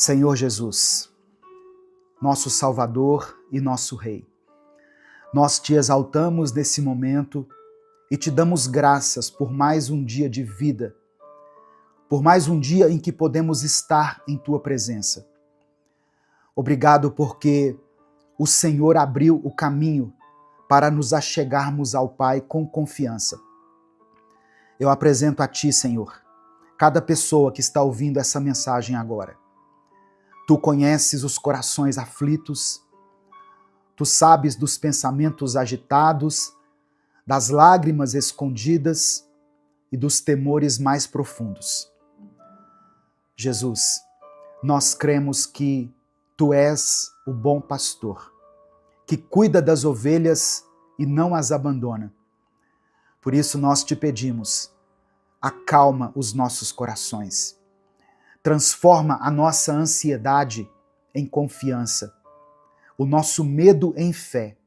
Senhor Jesus, nosso Salvador e nosso Rei, nós te exaltamos nesse momento e te damos graças por mais um dia de vida, por mais um dia em que podemos estar em tua presença. Obrigado porque o Senhor abriu o caminho para nos achegarmos ao Pai com confiança. Eu apresento a ti, Senhor, cada pessoa que está ouvindo essa mensagem agora. Tu conheces os corações aflitos, tu sabes dos pensamentos agitados, das lágrimas escondidas e dos temores mais profundos. Jesus, nós cremos que tu és o bom pastor, que cuida das ovelhas e não as abandona. Por isso nós te pedimos, acalma os nossos corações. Transforma a nossa ansiedade em confiança, o nosso medo em fé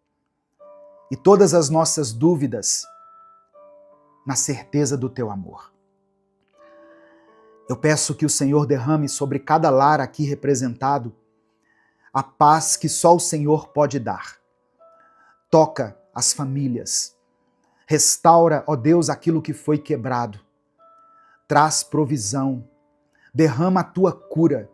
e todas as nossas dúvidas na certeza do teu amor. Eu peço que o Senhor derrame sobre cada lar aqui representado a paz que só o Senhor pode dar. Toca as famílias, restaura, ó Deus, aquilo que foi quebrado, traz provisão, derrama a tua cura.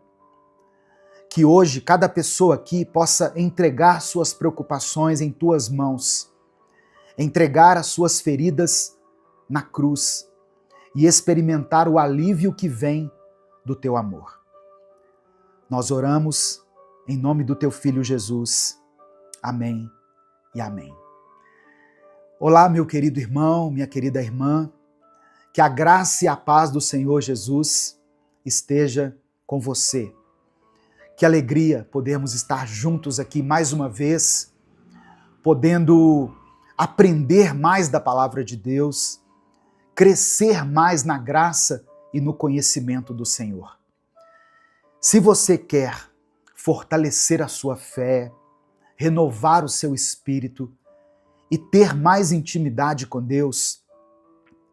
Que hoje cada pessoa aqui possa entregar suas preocupações em tuas mãos, entregar as suas feridas na cruz e experimentar o alívio que vem do teu amor. Nós oramos em nome do teu Filho Jesus. Amém e amém. Olá, meu querido irmão, minha querida irmã, que a graça e a paz do Senhor Jesus esteja com você. Que alegria podermos estar juntos aqui mais uma vez, podendo aprender mais da palavra de Deus, crescer mais na graça e no conhecimento do Senhor. Se você quer fortalecer a sua fé, renovar o seu espírito e ter mais intimidade com Deus,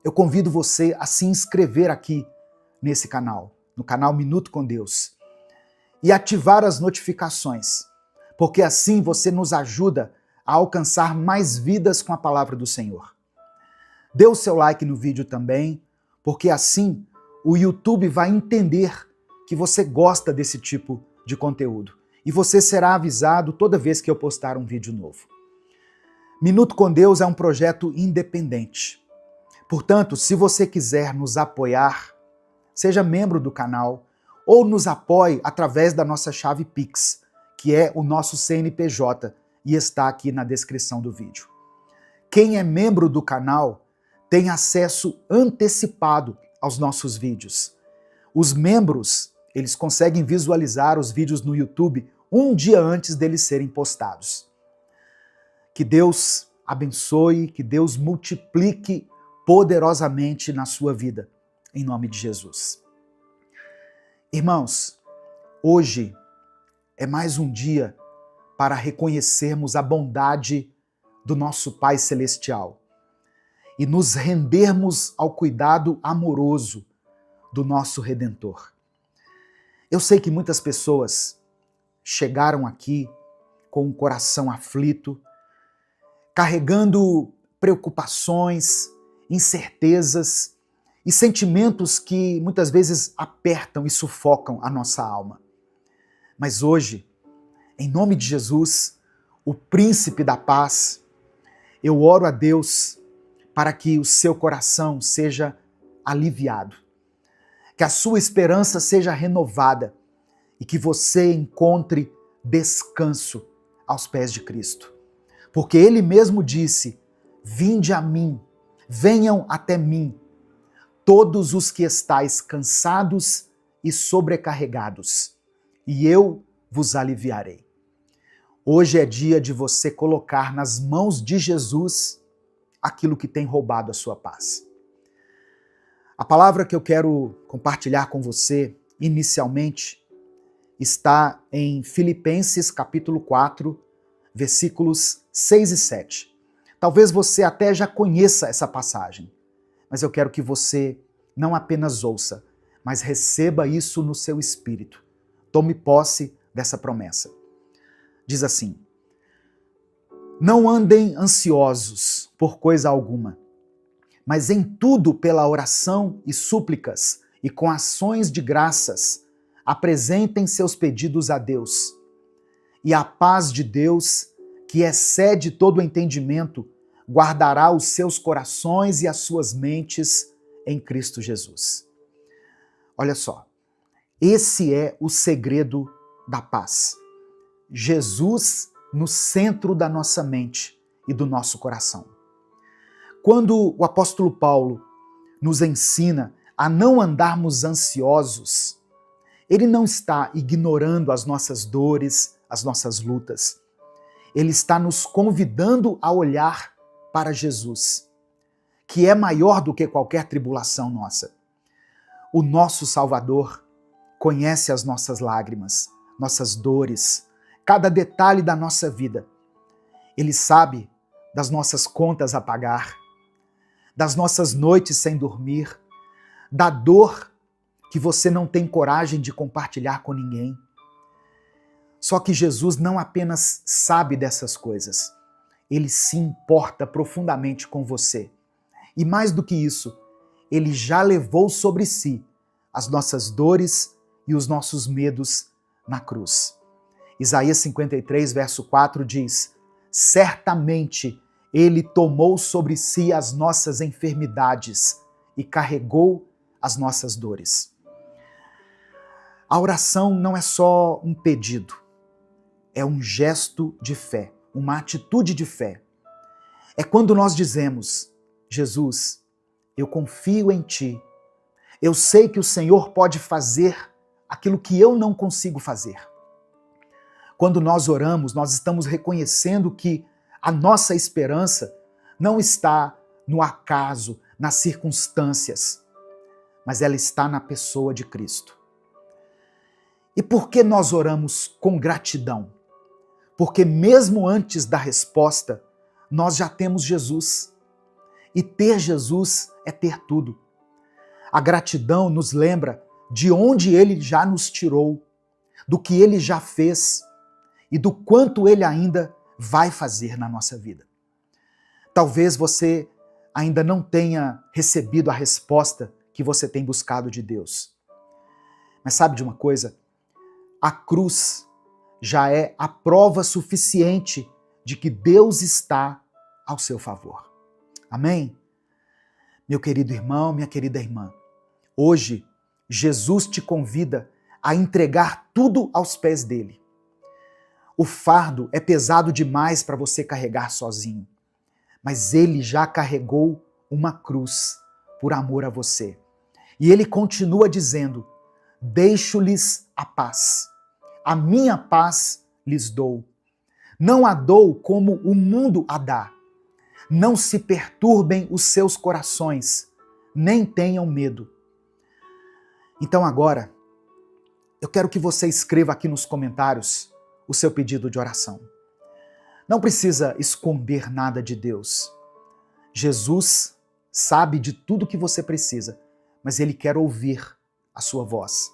eu convido você a se inscrever aqui nesse canal, no canal Minuto com Deus, e ativar as notificações, porque assim você nos ajuda a alcançar mais vidas com a palavra do Senhor. Dê o seu like no vídeo também, porque assim o YouTube vai entender que você gosta desse tipo de conteúdo e você será avisado toda vez que eu postar um vídeo novo. Minuto com Deus é um projeto independente. Portanto, se você quiser nos apoiar, seja membro do canal ou nos apoie através da nossa chave Pix, que é o nosso CNPJ e está aqui na descrição do vídeo. Quem é membro do canal tem acesso antecipado aos nossos vídeos. Os membros, eles conseguem visualizar os vídeos no YouTube um dia antes deles serem postados. Que Deus abençoe, que Deus multiplique poderosamente na sua vida, em nome de Jesus. Irmãos, hoje é mais um dia para reconhecermos a bondade do nosso Pai Celestial e nos rendermos ao cuidado amoroso do nosso Redentor. Eu sei que muitas pessoas chegaram aqui com o coração aflito, carregando preocupações, incertezas e sentimentos que muitas vezes apertam e sufocam a nossa alma. Mas hoje, em nome de Jesus, o Príncipe da Paz, eu oro a Deus para que o seu coração seja aliviado, que a sua esperança seja renovada e que você encontre descanso aos pés de Cristo. Porque Ele mesmo disse, vinde a mim, venham até mim, todos os que estáis cansados e sobrecarregados, e eu vos aliviarei. Hoje é dia de você colocar nas mãos de Jesus aquilo que tem roubado a sua paz. A palavra que eu quero compartilhar com você, inicialmente, está em Filipenses capítulo 4, versículos 6 e 7. Talvez você até já conheça essa passagem, mas eu quero que você não apenas ouça, mas receba isso no seu espírito, Tome posse dessa promessa. Diz assim: não andem ansiosos por coisa alguma, mas em tudo pela oração e súplicas e com ações de graças, apresentem seus pedidos a Deus. E a paz de Deus, que excede todo o entendimento, guardará os seus corações e as suas mentes em Cristo Jesus. Olha só, esse é o segredo da paz. Jesus no centro da nossa mente e do nosso coração. Quando o apóstolo Paulo nos ensina a não andarmos ansiosos, ele não está ignorando as nossas dores, as nossas lutas. Ele está nos convidando a olhar para Jesus, que é maior do que qualquer tribulação nossa. O nosso Salvador conhece as nossas lágrimas, nossas dores, cada detalhe da nossa vida. Ele sabe das nossas contas a pagar, das nossas noites sem dormir, da dor que você não tem coragem de compartilhar com ninguém. Só que Jesus não apenas sabe dessas coisas, ele se importa profundamente com você. E mais do que isso, ele já levou sobre si as nossas dores e os nossos medos na cruz. Isaías 53, verso 4 diz: certamente ele tomou sobre si as nossas enfermidades e carregou as nossas dores. A oração não é só um pedido, é um gesto de fé, uma atitude de fé. É quando nós dizemos: Jesus, eu confio em Ti, eu sei que o Senhor pode fazer aquilo que eu não consigo fazer. Quando nós oramos, nós estamos reconhecendo que a nossa esperança não está no acaso, nas circunstâncias, mas ela está na pessoa de Cristo. E por que nós oramos com gratidão? Porque mesmo antes da resposta, nós já temos Jesus. E ter Jesus é ter tudo. A gratidão nos lembra de onde Ele já nos tirou, do que Ele já fez e do quanto Ele ainda vai fazer na nossa vida. Talvez você ainda não tenha recebido a resposta que você tem buscado de Deus. Mas sabe de uma coisa? A cruz já é a prova suficiente de que Deus está ao seu favor. Amém? Meu querido irmão, minha querida irmã, hoje Jesus te convida a entregar tudo aos pés dele. O fardo é pesado demais para você carregar sozinho, mas ele já carregou uma cruz por amor a você. E ele continua dizendo: deixo-lhes a paz. A minha paz lhes dou. Não a dou como o mundo a dá. Não se perturbem os seus corações, nem tenham medo. Então agora, eu quero que você escreva aqui nos comentários o seu pedido de oração. Não precisa esconder nada de Deus. Jesus sabe de tudo que você precisa, mas Ele quer ouvir a sua voz.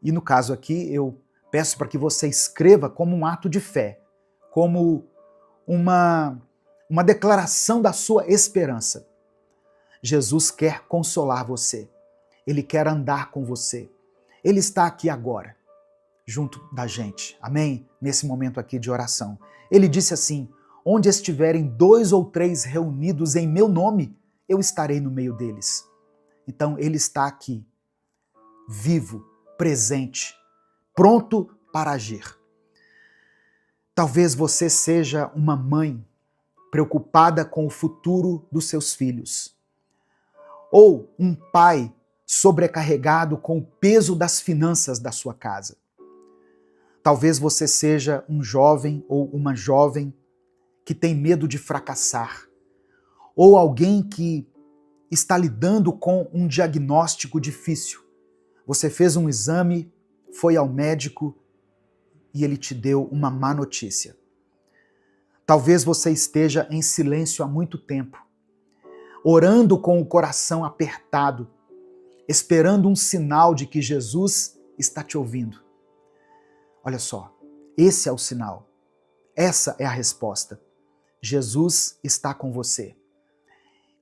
E no caso aqui, eu peço para que você escreva como um ato de fé, como uma declaração da sua esperança. Jesus quer consolar você. Ele quer andar com você. Ele está aqui agora, junto da gente. Amém? Nesse momento aqui de oração. Ele disse assim: onde estiverem 2 ou 3 reunidos em meu nome, eu estarei no meio deles. Então, Ele está aqui, vivo, presente, pronto para agir. Talvez você seja uma mãe preocupada com o futuro dos seus filhos, ou um pai sobrecarregado com o peso das finanças da sua casa. Talvez você seja um jovem ou uma jovem que tem medo de fracassar, ou alguém que está lidando com um diagnóstico difícil. Você fez um exame, foi ao médico e ele te deu uma má notícia. Talvez você esteja em silêncio há muito tempo, orando com o coração apertado, esperando um sinal de que Jesus está te ouvindo. Olha só, esse é o sinal. Essa é a resposta. Jesus está com você.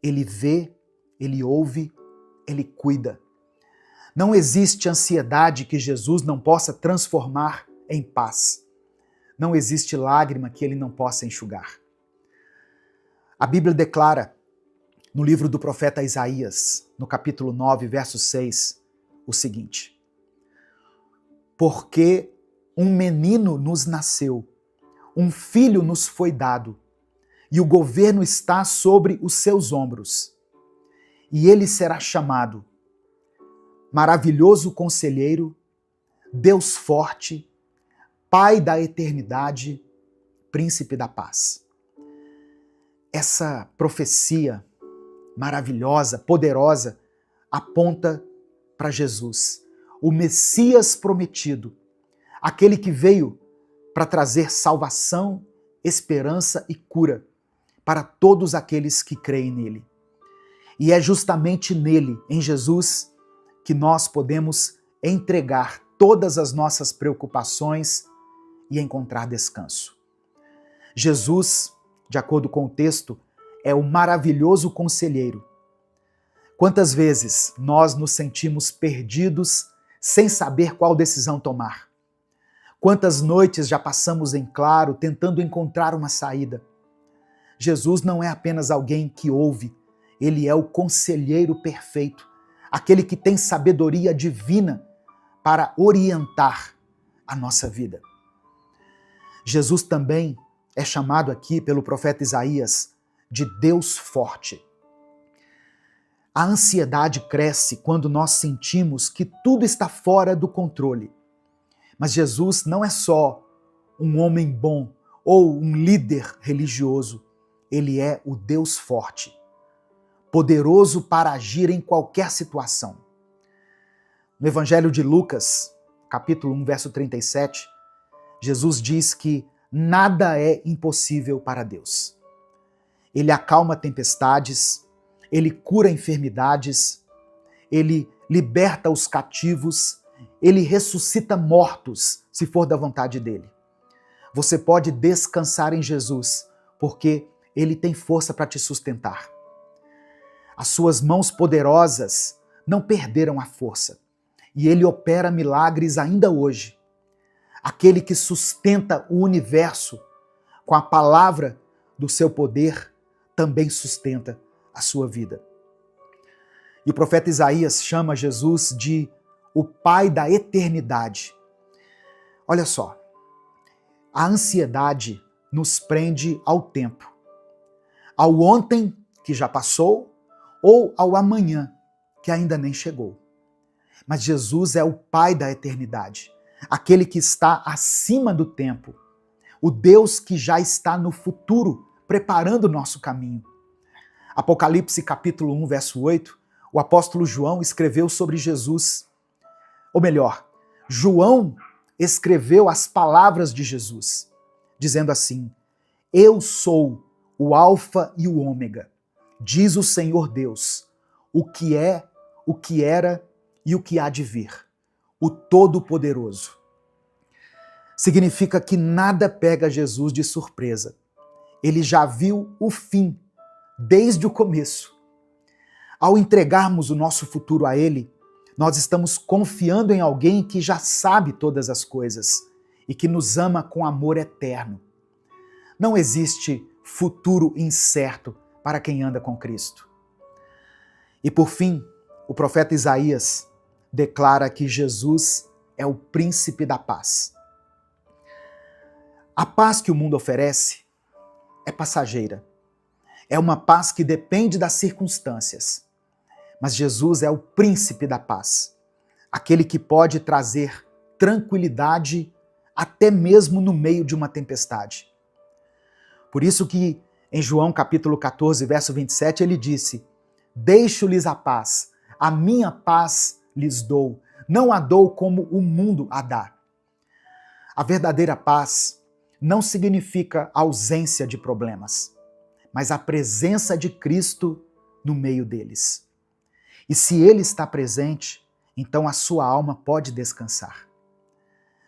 Ele vê, ele ouve, ele cuida. Não existe ansiedade que Jesus não possa transformar em paz. Não existe lágrima que ele não possa enxugar. A Bíblia declara, no livro do profeta Isaías, no capítulo 9, verso 6, o seguinte: porque um menino nos nasceu, um filho nos foi dado, e o governo está sobre os seus ombros. E ele será chamado Maravilhoso Conselheiro, Deus Forte, Pai da Eternidade, Príncipe da Paz. Essa profecia maravilhosa, poderosa, aponta para Jesus, o Messias prometido, aquele que veio para trazer salvação, esperança e cura para todos aqueles que creem nele. E é justamente nele, em Jesus, que nós podemos entregar todas as nossas preocupações e encontrar descanso. Jesus, de acordo com o texto, é o maravilhoso conselheiro. Quantas vezes nós nos sentimos perdidos sem saber qual decisão tomar? Quantas noites já passamos em claro tentando encontrar uma saída? Jesus não é apenas alguém que ouve, ele é o conselheiro perfeito, aquele que tem sabedoria divina para orientar a nossa vida. Jesus também é chamado aqui pelo profeta Isaías de Deus forte. A ansiedade cresce quando nós sentimos que tudo está fora do controle. Mas Jesus não é só um homem bom ou um líder religioso. Ele é o Deus forte, poderoso para agir em qualquer situação. No Evangelho de Lucas, capítulo 1, verso 37, Jesus diz que nada é impossível para Deus. Ele acalma tempestades, ele cura enfermidades, ele liberta os cativos, ele ressuscita mortos, se for da vontade dele. Você pode descansar em Jesus, porque ele tem força para te sustentar. As suas mãos poderosas não perderam a força, e ele opera milagres ainda hoje. Aquele que sustenta o universo com a palavra do seu poder também sustenta a sua vida. E o profeta Isaías chama Jesus de o Pai da Eternidade. Olha só, a ansiedade nos prende ao tempo, ao ontem que já passou ou ao amanhã que ainda nem chegou. Mas Jesus é o Pai da eternidade, aquele que está acima do tempo, o Deus que já está no futuro, preparando o nosso caminho. Apocalipse capítulo 1, verso 8, o apóstolo João escreveu sobre Jesus. Ou melhor, João escreveu as palavras de Jesus, dizendo assim: eu sou o Alfa e o Ômega, diz o Senhor Deus, o que é, o que era e o que há de vir, o Todo-Poderoso. Significa que nada pega Jesus de surpresa. Ele já viu o fim desde o começo. Ao entregarmos o nosso futuro a Ele, nós estamos confiando em alguém que já sabe todas as coisas e que nos ama com amor eterno. Não existe futuro incerto para quem anda com Cristo. E por fim, o profeta Isaías declara que Jesus é o príncipe da paz. A paz que o mundo oferece é passageira. É uma paz que depende das circunstâncias. Mas Jesus é o príncipe da paz, aquele que pode trazer tranquilidade até mesmo no meio de uma tempestade. Por isso que em João capítulo 14, verso 27, ele disse: deixo-lhes a paz, a minha paz lhes dou, não a dou como o mundo a dá. A verdadeira paz não significa ausência de problemas, mas a presença de Cristo no meio deles. E se Ele está presente, então a sua alma pode descansar.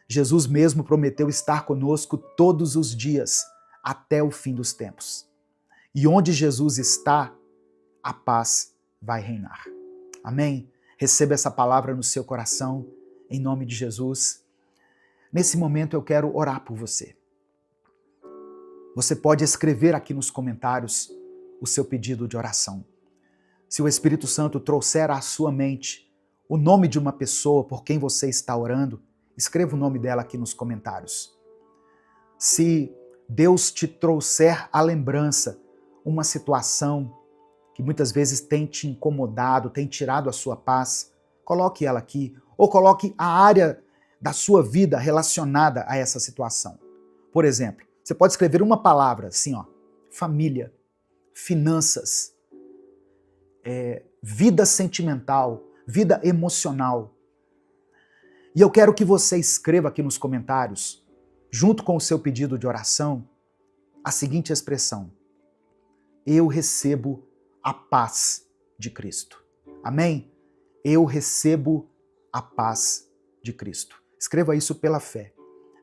Jesus mesmo prometeu estar conosco todos os dias, até o fim dos tempos. E onde Jesus está, a paz vai reinar. Amém? Receba essa palavra no seu coração, em nome de Jesus. Nesse momento eu quero orar por você. Você pode escrever aqui nos comentários o seu pedido de oração. Se o Espírito Santo trouxer à sua mente o nome de uma pessoa por quem você está orando, escreva o nome dela aqui nos comentários. Se Deus te trouxer à lembrança uma situação que muitas vezes tem te incomodado, tem tirado a sua paz, coloque ela aqui, ou coloque a área da sua vida relacionada a essa situação. Por exemplo, você pode escrever uma palavra assim, ó, família, finanças, vida sentimental, vida emocional. E eu quero que você escreva aqui nos comentários, junto com o seu pedido de oração, a seguinte expressão: eu recebo a paz de Cristo. Amém? Eu recebo a paz de Cristo. Escreva isso pela fé.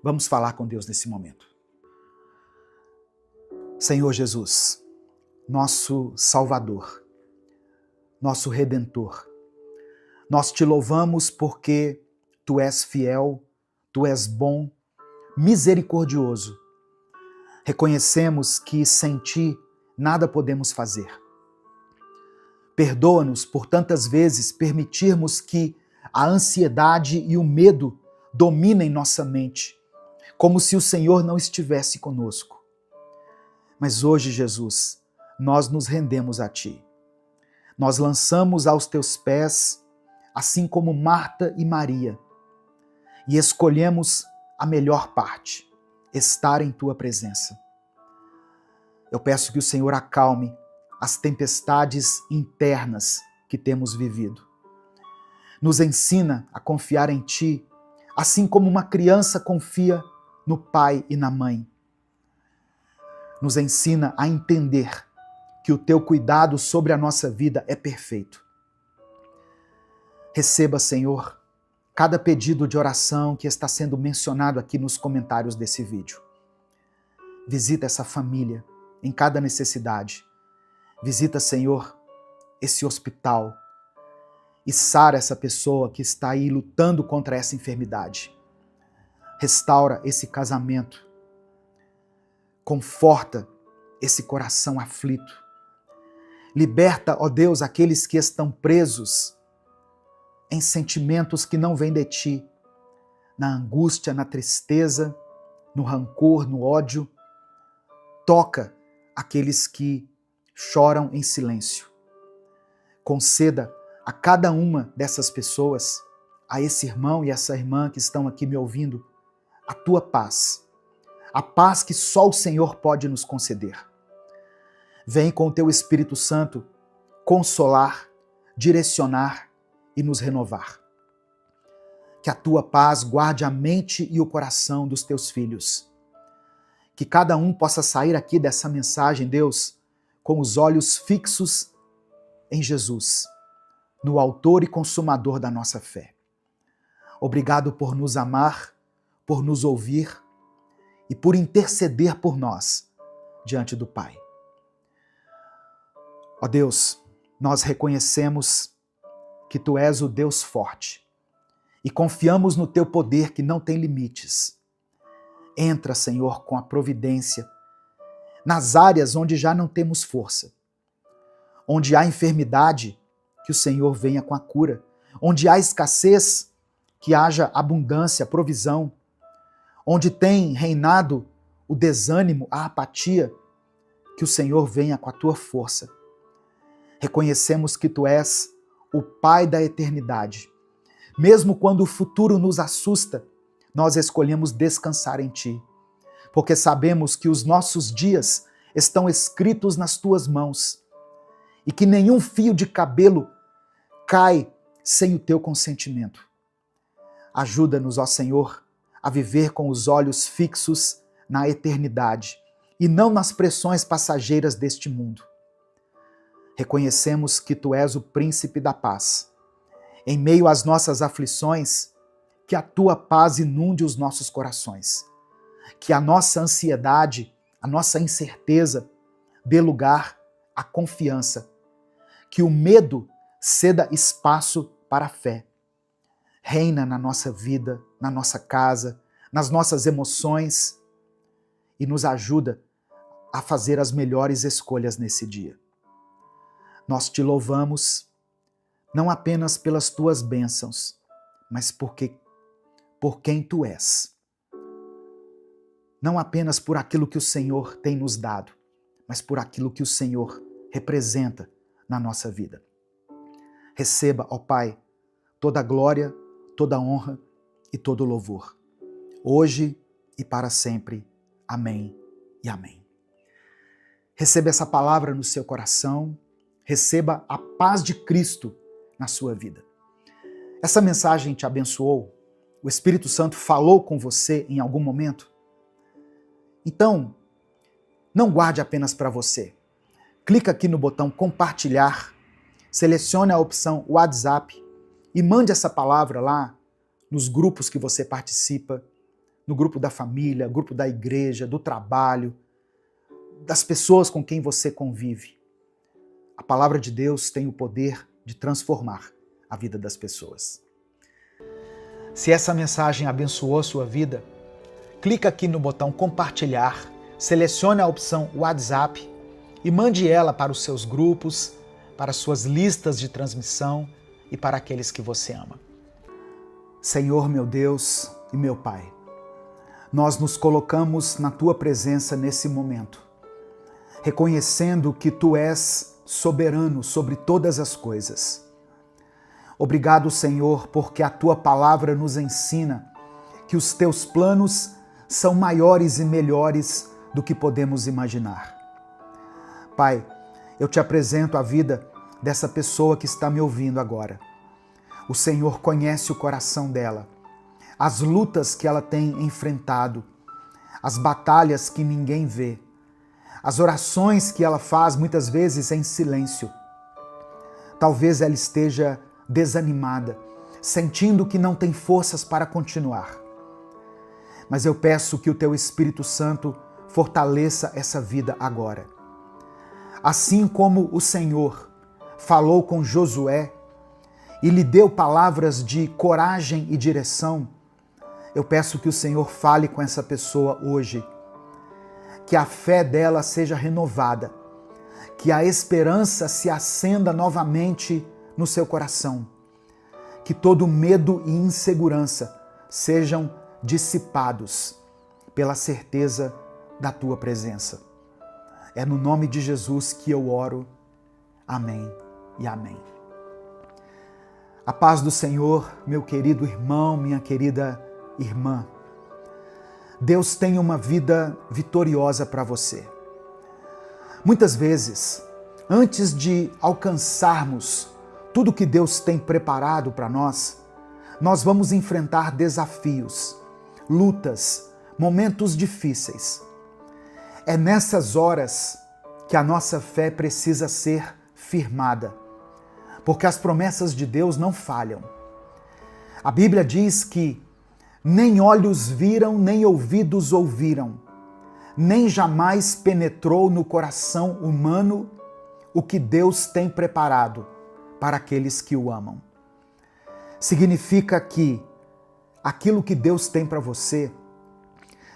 Vamos falar com Deus nesse momento. Senhor Jesus, nosso Salvador, nosso Redentor, nós te louvamos porque Tu és fiel, Tu és bom, misericordioso. Reconhecemos que sem Ti nada podemos fazer. Perdoa-nos por tantas vezes permitirmos que a ansiedade e o medo dominem nossa mente, como se o Senhor não estivesse conosco. Mas hoje, Jesus, nós nos rendemos a Ti. Nós lançamos aos Teus pés, assim como Marta e Maria, e escolhemos a melhor parte, estar em Tua presença. Eu peço que o Senhor acalme as tempestades internas que temos vivido. Nos ensina a confiar em Ti, assim como uma criança confia no pai e na mãe. Nos ensina a entender que o Teu cuidado sobre a nossa vida é perfeito. Receba, Senhor, cada pedido de oração que está sendo mencionado aqui nos comentários desse vídeo. Visita essa família em cada necessidade. Visita, Senhor, esse hospital e sara essa pessoa que está aí lutando contra essa enfermidade. Restaura esse casamento. Conforta esse coração aflito. Liberta, ó Deus, aqueles que estão presos em sentimentos que não vêm de Ti, na angústia, na tristeza, no rancor, no ódio. Toca aqueles que choram em silêncio. Conceda a cada uma dessas pessoas, a esse irmão e essa irmã que estão aqui me ouvindo, a Tua paz. A paz que só o Senhor pode nos conceder. Vem com o Teu Espírito Santo consolar, direcionar e nos renovar. Que a Tua paz guarde a mente e o coração dos Teus filhos. Que cada um possa sair aqui dessa mensagem, Deus, com os olhos fixos em Jesus, no autor e consumador da nossa fé. Obrigado por nos amar, por nos ouvir e por interceder por nós diante do Pai. Ó Deus, nós reconhecemos que Tu és o Deus forte e confiamos no Teu poder que não tem limites. Entra, Senhor, com a providência nas áreas onde já não temos força. Onde há enfermidade, que o Senhor venha com a cura. Onde há escassez, que haja abundância, provisão. Onde tem reinado o desânimo, a apatia, que o Senhor venha com a Tua força. Reconhecemos que Tu és o Pai da eternidade. Mesmo quando o futuro nos assusta, nós escolhemos descansar em Ti, porque sabemos que os nossos dias estão escritos nas Tuas mãos e que nenhum fio de cabelo cai sem o Teu consentimento. Ajuda-nos, ó Senhor, a viver com os olhos fixos na eternidade e não nas pressões passageiras deste mundo. Reconhecemos que Tu és o príncipe da paz. Em meio às nossas aflições, que a tua paz inunde os nossos corações. Que a nossa ansiedade, a nossa incerteza dê lugar à confiança. Que o medo ceda espaço para a fé. Reina na nossa vida, na nossa casa, nas nossas emoções e nos ajuda a fazer as melhores escolhas nesse dia. Nós te louvamos, não apenas pelas tuas bênçãos, mas por quem tu és. Não apenas por aquilo que o Senhor tem nos dado, mas por aquilo que o Senhor representa na nossa vida. Receba, ó Pai, toda a glória, toda a honra e todo o louvor, hoje e para sempre. Amém e amém. Receba essa palavra no seu coração, receba a paz de Cristo na sua vida. Essa mensagem te abençoou? O Espírito Santo falou com você em algum momento? Então, não guarde apenas para você. Clica aqui no botão compartilhar, selecione a opção WhatsApp e mande essa palavra lá nos grupos que você participa, no grupo da família, grupo da igreja, do trabalho, das pessoas com quem você convive. A palavra de Deus tem o poder de transformar a vida das pessoas. Se essa mensagem abençoou a sua vida, clica aqui no botão compartilhar, selecione a opção WhatsApp e mande ela para os seus grupos, para as suas listas de transmissão e para aqueles que você ama. Senhor, meu Deus e meu Pai, nós nos colocamos na Tua presença nesse momento, reconhecendo que Tu és soberano sobre todas as coisas. Obrigado, Senhor, porque a Tua palavra nos ensina que os Teus planos são maiores e melhores do que podemos imaginar. Pai, eu te apresento a vida dessa pessoa que está me ouvindo agora. O Senhor conhece o coração dela, as lutas que ela tem enfrentado, as batalhas que ninguém vê, as orações que ela faz muitas vezes em silêncio. Talvez ela esteja desanimada, sentindo que não tem forças para continuar. Mas eu peço que o Teu Espírito Santo fortaleça essa vida agora. Assim como o Senhor falou com Josué e lhe deu palavras de coragem e direção, eu peço que o Senhor fale com essa pessoa hoje, que a fé dela seja renovada, que a esperança se acenda novamente no seu coração, que todo medo e insegurança sejam dissipados pela certeza da Tua presença. É no nome de Jesus que eu oro. Amém e amém. A paz do Senhor, meu querido irmão, minha querida irmã. Deus tem uma vida vitoriosa para você. Muitas vezes, antes de alcançarmos tudo que Deus tem preparado para nós, nós vamos enfrentar desafios, lutas, momentos difíceis. É nessas horas que a nossa fé precisa ser firmada, porque as promessas de Deus não falham. A Bíblia diz que nem olhos viram, nem ouvidos ouviram, nem jamais penetrou no coração humano o que Deus tem preparado para aqueles que o amam. Significa que aquilo que Deus tem para você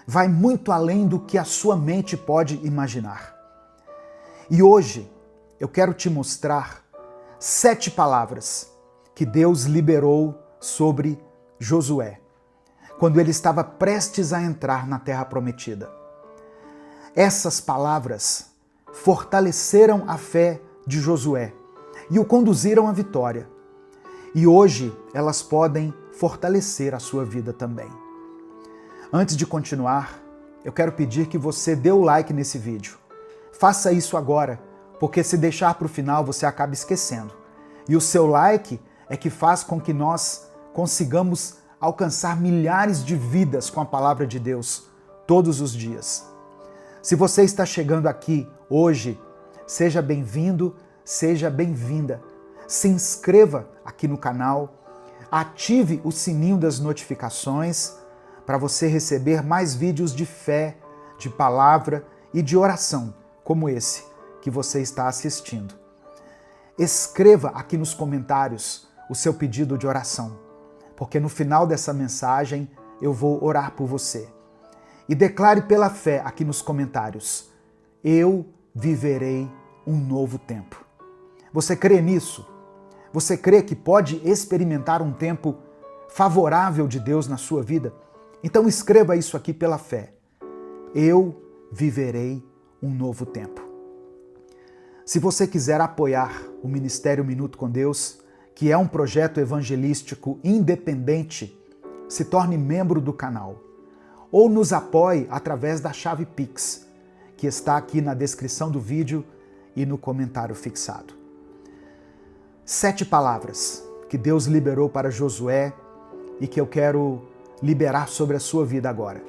vai muito além do que a sua mente pode imaginar. E hoje eu quero te mostrar 7 palavras que Deus liberou sobre Josué, quando ele estava prestes a entrar na Terra Prometida. Essas palavras fortaleceram a fé de Josué e o conduziram à vitória. E hoje elas podem fortalecer a sua vida também. Antes de continuar, eu quero pedir que você dê o like nesse vídeo. Faça isso agora, porque se deixar para o final você acaba esquecendo. E o seu like é que faz com que nós consigamos alcançar milhares de vidas com a palavra de Deus todos os dias. Se você está chegando aqui hoje, seja bem-vindo, seja bem-vinda. Se inscreva aqui no canal, ative o sininho das notificações para você receber mais vídeos de fé, de palavra e de oração, como esse que você está assistindo. Escreva aqui nos comentários o seu pedido de oração, porque no final dessa mensagem eu vou orar por você. E declare pela fé aqui nos comentários: eu viverei um novo tempo. Você crê nisso? Você crê que pode experimentar um tempo favorável de Deus na sua vida? Então escreva isso aqui pela fé. Eu viverei um novo tempo. Se você quiser apoiar o Ministério Minuto com Deus, que é um projeto evangelístico independente, se torne membro do canal. Ou nos apoie através da chave Pix, que está aqui na descrição do vídeo e no comentário fixado. 7 palavras que Deus liberou para Josué e que eu quero liberar sobre a sua vida agora.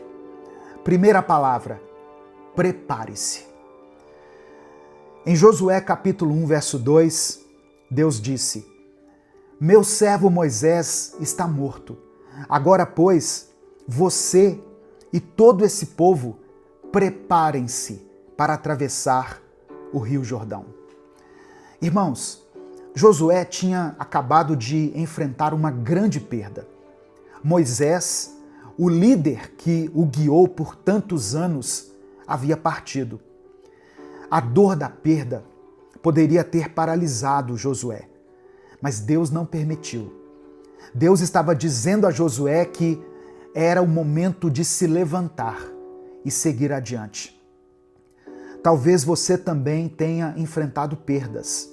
Primeira palavra: prepare-se. Em Josué capítulo 1, verso 2, Deus disse: meu servo Moisés está morto. Agora, pois, você e todo esse povo preparem-se para atravessar o Rio Jordão. Irmãos, Josué tinha acabado de enfrentar uma grande perda. Moisés, o líder que o guiou por tantos anos, havia partido. A dor da perda poderia ter paralisado Josué, mas Deus não permitiu. Deus estava dizendo a Josué que era o momento de se levantar e seguir adiante. Talvez você também tenha enfrentado perdas.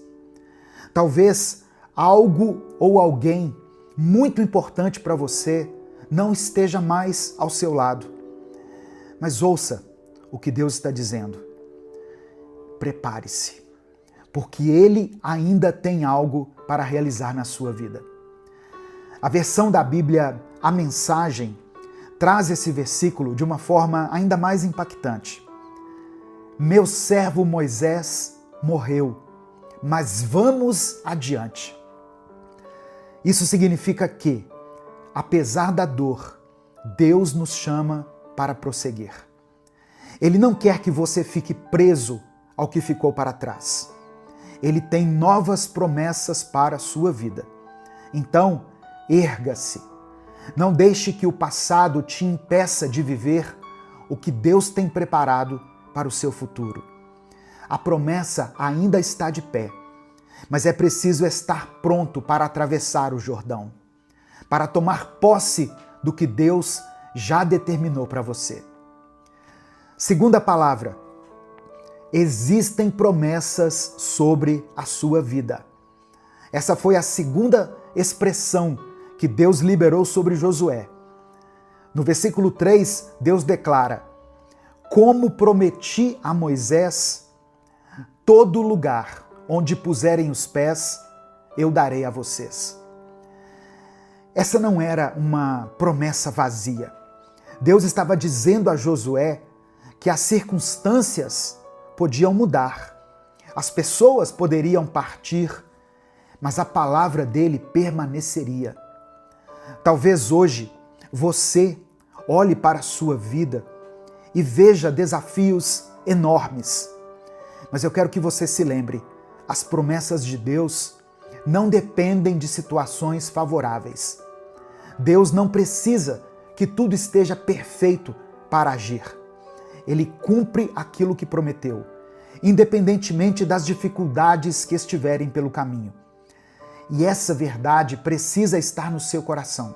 Talvez algo ou alguém muito importante para você não esteja mais ao seu lado. Mas ouça o que Deus está dizendo. Prepare-se, porque Ele ainda tem algo para realizar na sua vida. A versão da Bíblia, A Mensagem, traz esse versículo de uma forma ainda mais impactante. Meu servo Moisés morreu, mas vamos adiante. Isso significa que, apesar da dor, Deus nos chama para prosseguir. Ele não quer que você fique preso ao que ficou para trás. Ele tem novas promessas para a sua vida. Então, erga-se. Não deixe que o passado te impeça de viver o que Deus tem preparado para o seu futuro. A promessa ainda está de pé, mas é preciso estar pronto para atravessar o Jordão, para tomar posse do que Deus já determinou para você. Segunda palavra: existem promessas sobre a sua vida. Essa foi a segunda expressão que Deus liberou sobre Josué. No versículo 3, Deus declara: como prometi a Moisés, todo lugar onde puserem os pés, eu darei a vocês. Essa não era uma promessa vazia. Deus estava dizendo a Josué que as circunstâncias podiam mudar, as pessoas poderiam partir, mas a palavra dele permaneceria. Talvez hoje você olhe para a sua vida e veja desafios enormes, mas eu quero que você se lembre, as promessas de Deus não dependem de situações favoráveis. Deus não precisa que tudo esteja perfeito para agir. Ele cumpre aquilo que prometeu, independentemente das dificuldades que estiverem pelo caminho. E essa verdade precisa estar no seu coração.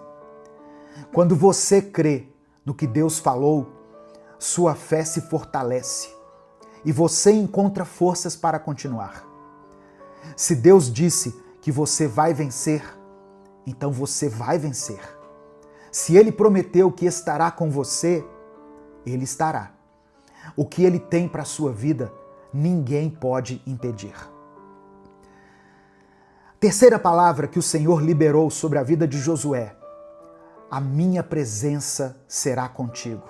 Quando você crê no que Deus falou, sua fé se fortalece e você encontra forças para continuar. Se Deus disse que você vai vencer, então você vai vencer. Se Ele prometeu que estará com você, Ele estará. O que Ele tem para a sua vida, ninguém pode impedir. Terceira palavra que o Senhor liberou sobre a vida de Josué: a minha presença será contigo.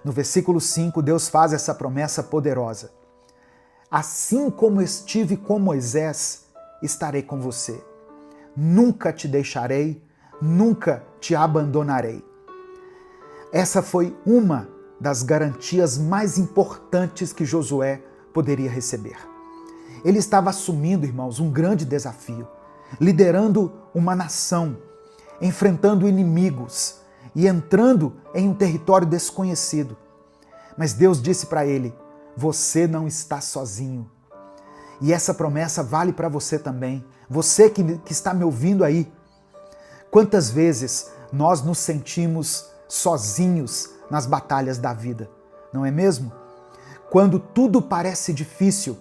No versículo 5, Deus faz essa promessa poderosa. Assim como estive com Moisés, estarei com você. nunca te deixarei, nunca te abandonarei. Essa foi uma das garantias mais importantes que Josué poderia receber. Ele estava assumindo, irmãos, um grande desafio, liderando uma nação, enfrentando inimigos e entrando em um território desconhecido. Mas Deus disse para ele: você não está sozinho. E essa promessa vale para você também. Você que está me ouvindo aí. Quantas vezes nós nos sentimos sozinhos nas batalhas da vida, não é mesmo? Quando tudo parece difícil,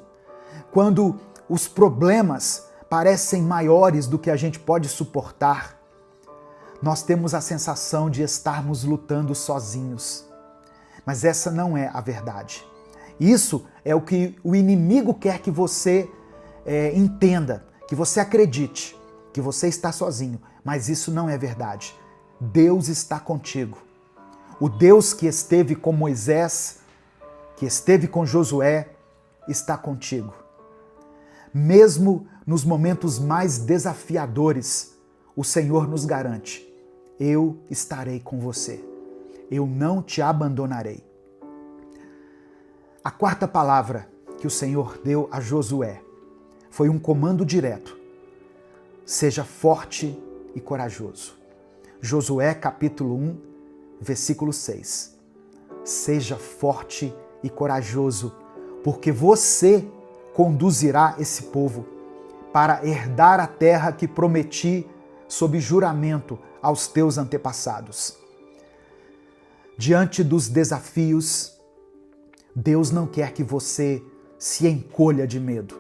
quando os problemas parecem maiores do que a gente pode suportar, nós temos a sensação de estarmos lutando sozinhos. Mas essa não é a verdade. Isso é o que o inimigo quer que você entenda, que você acredite, que você está sozinho. Mas isso não é verdade. Deus está contigo. O Deus que esteve com Moisés, que esteve com Josué, está contigo. Mesmo nos momentos mais desafiadores, o Senhor nos garante: eu estarei com você. Eu não te abandonarei. A quarta palavra que o Senhor deu a Josué foi um comando direto: seja forte e corajoso. Josué capítulo 1, versículo 6. Seja forte e corajoso, porque você conduzirá esse povo para herdar a terra que prometi sob juramento aos teus antepassados. Diante dos desafios, Deus não quer que você se encolha de medo.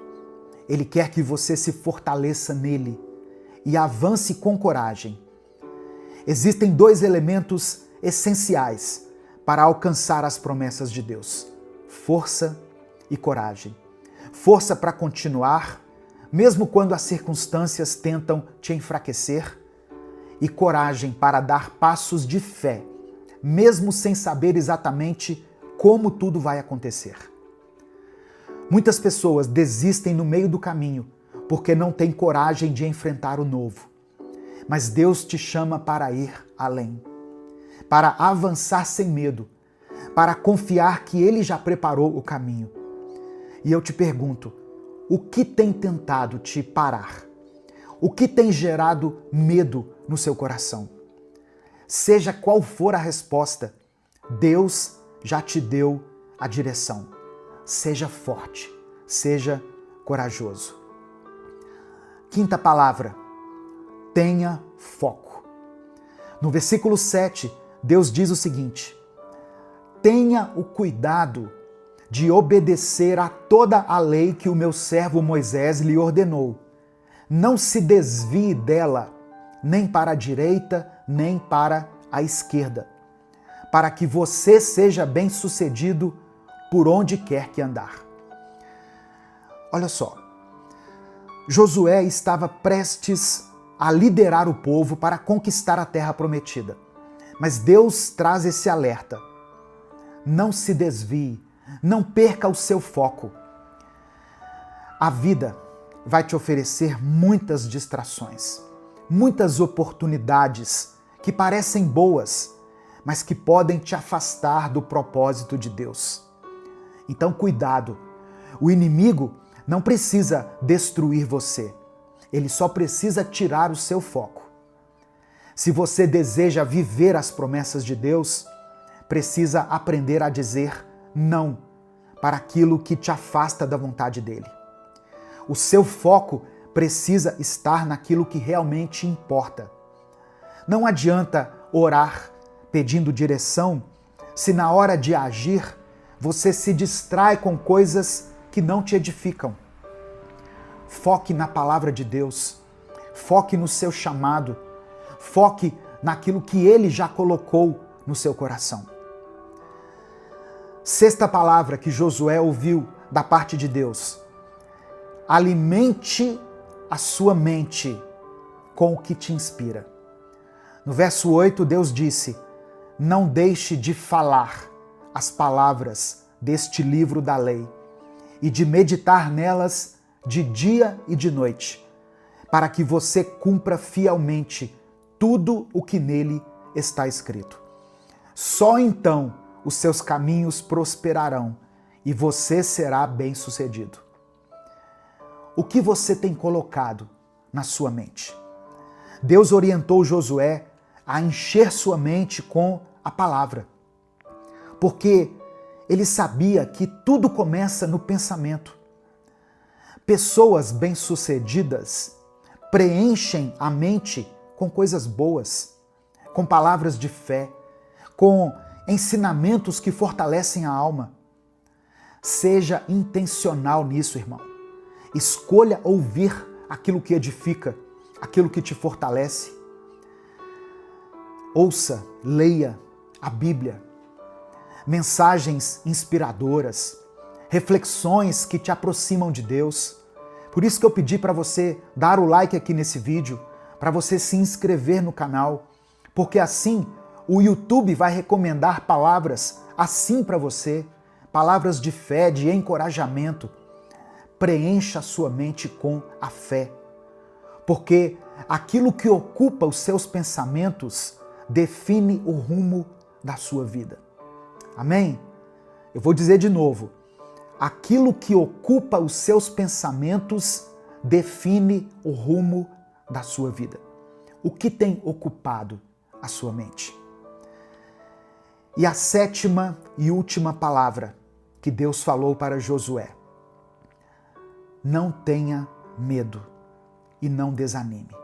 Ele quer que você se fortaleça nele e avance com coragem. Existem dois elementos essenciais para alcançar as promessas de Deus: força e coragem. Força para continuar, mesmo quando as circunstâncias tentam te enfraquecer, e coragem para dar passos de fé, mesmo sem saber exatamente como tudo vai acontecer. Muitas pessoas desistem no meio do caminho porque não têm coragem de enfrentar o novo. Mas Deus te chama para ir além, para avançar sem medo, para confiar que Ele já preparou o caminho. E eu te pergunto, o que tem tentado te parar? O que tem gerado medo no seu coração? Seja qual for a resposta, Deus já te deu a direção. Seja forte, seja corajoso. Quinta palavra: tenha foco. No versículo 7, Deus diz o seguinte: tenha o cuidado de obedecer a toda a lei que o meu servo Moisés lhe ordenou. Não se desvie dela, nem para a direita, nem para a esquerda, para que você seja bem-sucedido por onde quer que andar. Olha só, Josué estava prestes a liderar o povo para conquistar a terra prometida. Mas Deus traz esse alerta: não se desvie, não perca o seu foco. A vida vai te oferecer muitas distrações, muitas oportunidades que parecem boas, mas que podem te afastar do propósito de Deus. Então, cuidado. O inimigo não precisa destruir você. Ele só precisa tirar o seu foco. Se você deseja viver as promessas de Deus, precisa aprender a dizer não para aquilo que te afasta da vontade dele. O seu foco precisa estar naquilo que realmente importa. Não adianta orar pedindo direção se na hora de agir você se distrai com coisas que não te edificam. Foque na palavra de Deus, foque no seu chamado, foque naquilo que Ele já colocou no seu coração. Sexta palavra que Josué ouviu da parte de Deus: alimente a sua mente com o que te inspira. No verso 8, Deus disse: não deixe de falar as palavras deste livro da lei e de meditar nelas de dia e de noite, para que você cumpra fielmente tudo o que nele está escrito. Só então os seus caminhos prosperarão e você será bem-sucedido. O que você tem colocado na sua mente? Deus orientou Josué a encher sua mente com a palavra, porque ele sabia que tudo começa no pensamento. Pessoas bem-sucedidas preenchem a mente com coisas boas, com palavras de fé, com ensinamentos que fortalecem a alma. Seja intencional nisso, irmão. Escolha ouvir aquilo que edifica, aquilo que te fortalece. Ouça, leia a Bíblia, mensagens inspiradoras, reflexões que te aproximam de Deus. Por isso que eu pedi para você dar o like aqui nesse vídeo, para você se inscrever no canal, porque assim o YouTube vai recomendar palavras assim para você, palavras de fé, de encorajamento. Preencha a sua mente com a fé, porque aquilo que ocupa os seus pensamentos define o rumo da sua vida. Amém? Eu vou dizer de novo. Aquilo que ocupa os seus pensamentos define o rumo da sua vida. O que tem ocupado a sua mente? E a sétima e última palavra que Deus falou para Josué: não tenha medo e não desanime.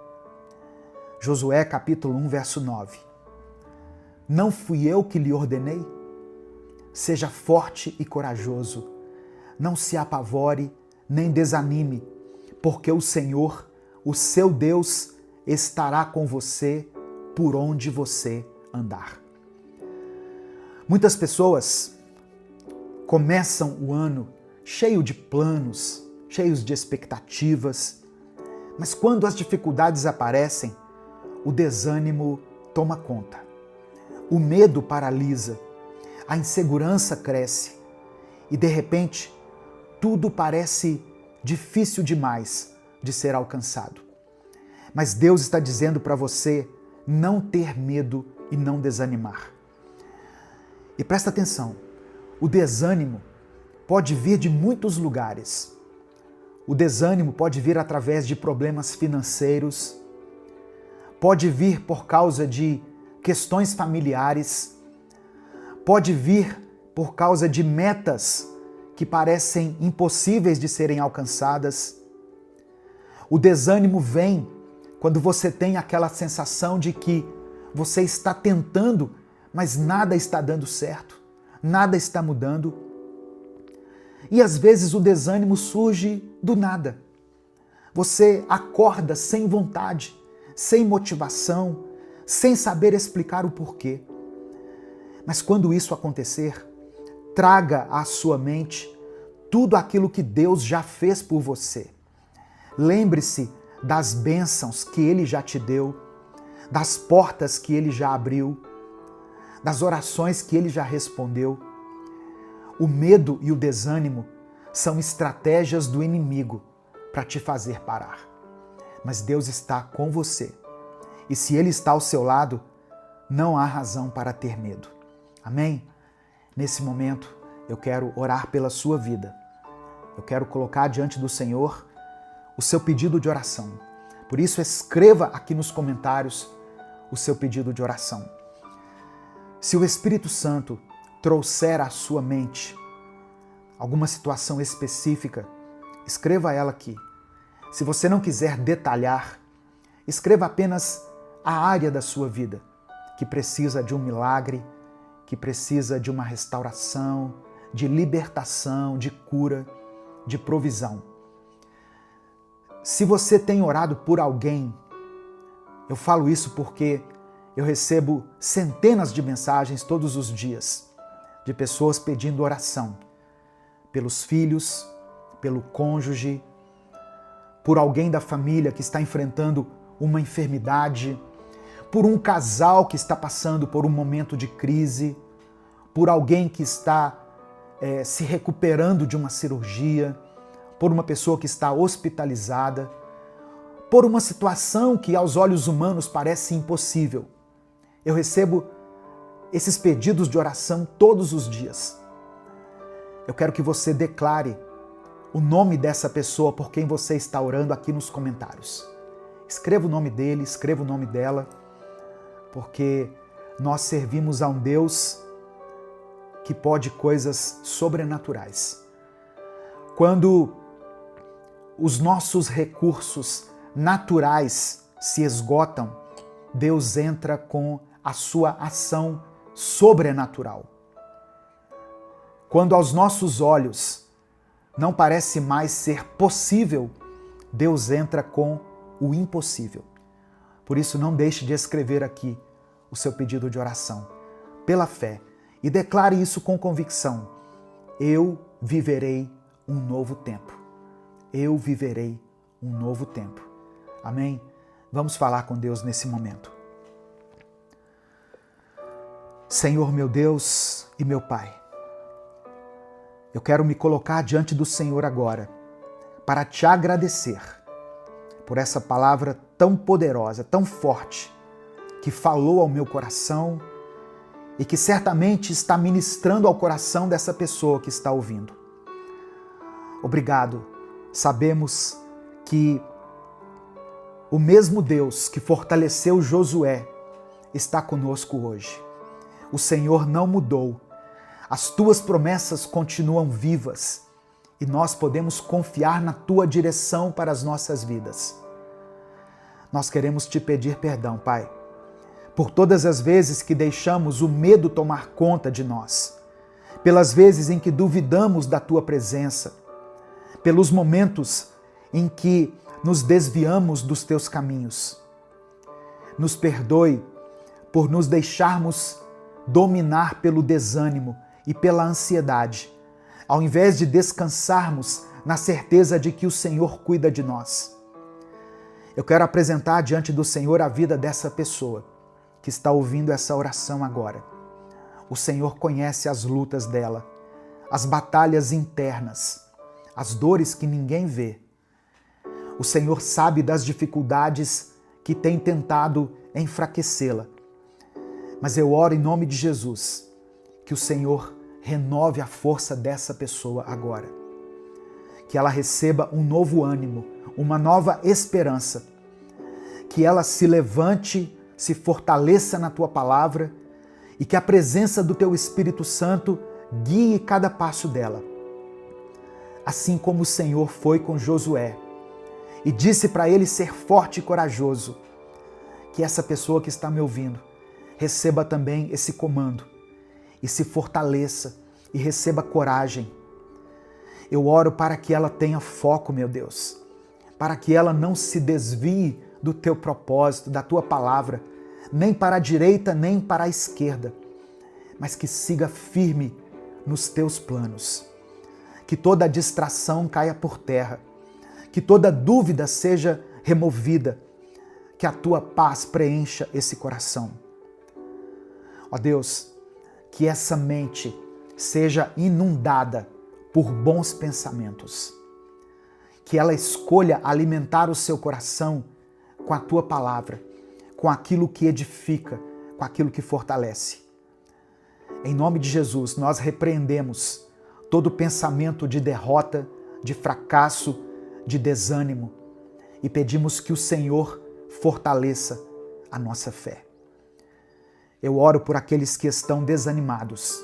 Josué capítulo 1, verso 9. Não fui eu que lhe ordenei? Seja forte e corajoso. Não se apavore, nem desanime, porque o Senhor, o seu Deus, estará com você por onde você andar. Muitas pessoas começam o ano cheio de planos, cheios de expectativas, mas quando as dificuldades aparecem, o desânimo toma conta. O medo paralisa, a insegurança cresce e, de repente, tudo parece difícil demais de ser alcançado. Mas Deus está dizendo para você não ter medo e não desanimar. E presta atenção, o desânimo pode vir de muitos lugares. O desânimo pode vir através de problemas financeiros, pode vir por causa de questões familiares, pode vir por causa de metas que parecem impossíveis de serem alcançadas. O desânimo vem quando você tem aquela sensação de que você está tentando, mas nada está dando certo, nada está mudando. E às vezes o desânimo surge do nada. Você acorda sem vontade, sem motivação, sem saber explicar o porquê. Mas quando isso acontecer, traga à sua mente tudo aquilo que Deus já fez por você. Lembre-se das bênçãos que Ele já te deu, das portas que Ele já abriu, das orações que Ele já respondeu. O medo e o desânimo são estratégias do inimigo para te fazer parar. Mas Deus está com você. E se Ele está ao seu lado, não há razão para ter medo. Amém? Nesse momento, eu quero orar pela sua vida. Eu quero colocar diante do Senhor o seu pedido de oração. Por isso, escreva aqui nos comentários o seu pedido de oração. Se o Espírito Santo trouxer à sua mente alguma situação específica, escreva ela aqui. Se você não quiser detalhar, escreva apenas a área da sua vida que precisa de um milagre, que precisa de uma restauração, de libertação, de cura, de provisão. Se você tem orado por alguém, eu falo isso porque eu recebo centenas de mensagens todos os dias de pessoas pedindo oração pelos filhos, pelo cônjuge, por alguém da família que está enfrentando uma enfermidade, por um casal que está passando por um momento de crise, por alguém que está se recuperando de uma cirurgia, por uma pessoa que está hospitalizada, por uma situação que aos olhos humanos parece impossível. Eu recebo esses pedidos de oração todos os dias. Eu quero que você declare o nome dessa pessoa por quem você está orando aqui nos comentários. Escreva o nome dele, escreva o nome dela, porque nós servimos a um Deus que pode coisas sobrenaturais. Quando os nossos recursos naturais se esgotam, Deus entra com a sua ação sobrenatural. Quando aos nossos olhos não parece mais ser possível, Deus entra com o impossível. Por isso, não deixe de escrever aqui o seu pedido de oração, pela fé, e declare isso com convicção. Eu viverei um novo tempo. Eu viverei um novo tempo. Amém? Vamos falar com Deus nesse momento. Senhor, meu Deus e meu Pai, eu quero me colocar diante do Senhor agora para te agradecer por essa palavra tão poderosa, tão forte, que falou ao meu coração e que certamente está ministrando ao coração dessa pessoa que está ouvindo. Obrigado. Sabemos que o mesmo Deus que fortaleceu Josué está conosco hoje. O Senhor não mudou. As tuas promessas continuam vivas e nós podemos confiar na tua direção para as nossas vidas. Nós queremos te pedir perdão, Pai, por todas as vezes que deixamos o medo tomar conta de nós, pelas vezes em que duvidamos da tua presença, pelos momentos em que nos desviamos dos teus caminhos. Nos perdoe por nos deixarmos dominar pelo desânimo e pela ansiedade, ao invés de descansarmos na certeza de que o Senhor cuida de nós. Eu quero apresentar diante do Senhor a vida dessa pessoa que está ouvindo essa oração agora. O Senhor conhece as lutas dela, as batalhas internas, as dores que ninguém vê. O Senhor sabe das dificuldades que têm tentado enfraquecê-la. Mas eu oro em nome de Jesus, que o Senhor renove a força dessa pessoa agora. Que ela receba um novo ânimo, uma nova esperança. Que ela se levante, se fortaleça na tua palavra e que a presença do teu Espírito Santo guie cada passo dela. Assim como o Senhor foi com Josué e disse para ele ser forte e corajoso, que essa pessoa que está me ouvindo receba também esse comando e se fortaleça e receba coragem. Eu oro para que ela tenha foco, meu Deus, para que ela não se desvie do teu propósito, da tua palavra, nem para a direita, nem para a esquerda, mas que siga firme nos teus planos. Que toda distração caia por terra, que toda dúvida seja removida, que a tua paz preencha esse coração. Ó Deus, que essa mente seja inundada por bons pensamentos, que ela escolha alimentar o seu coração com a tua palavra, com aquilo que edifica, com aquilo que fortalece. Em nome de Jesus, nós repreendemos todo pensamento de derrota, de fracasso, de desânimo e pedimos que o Senhor fortaleça a nossa fé. Eu oro por aqueles que estão desanimados.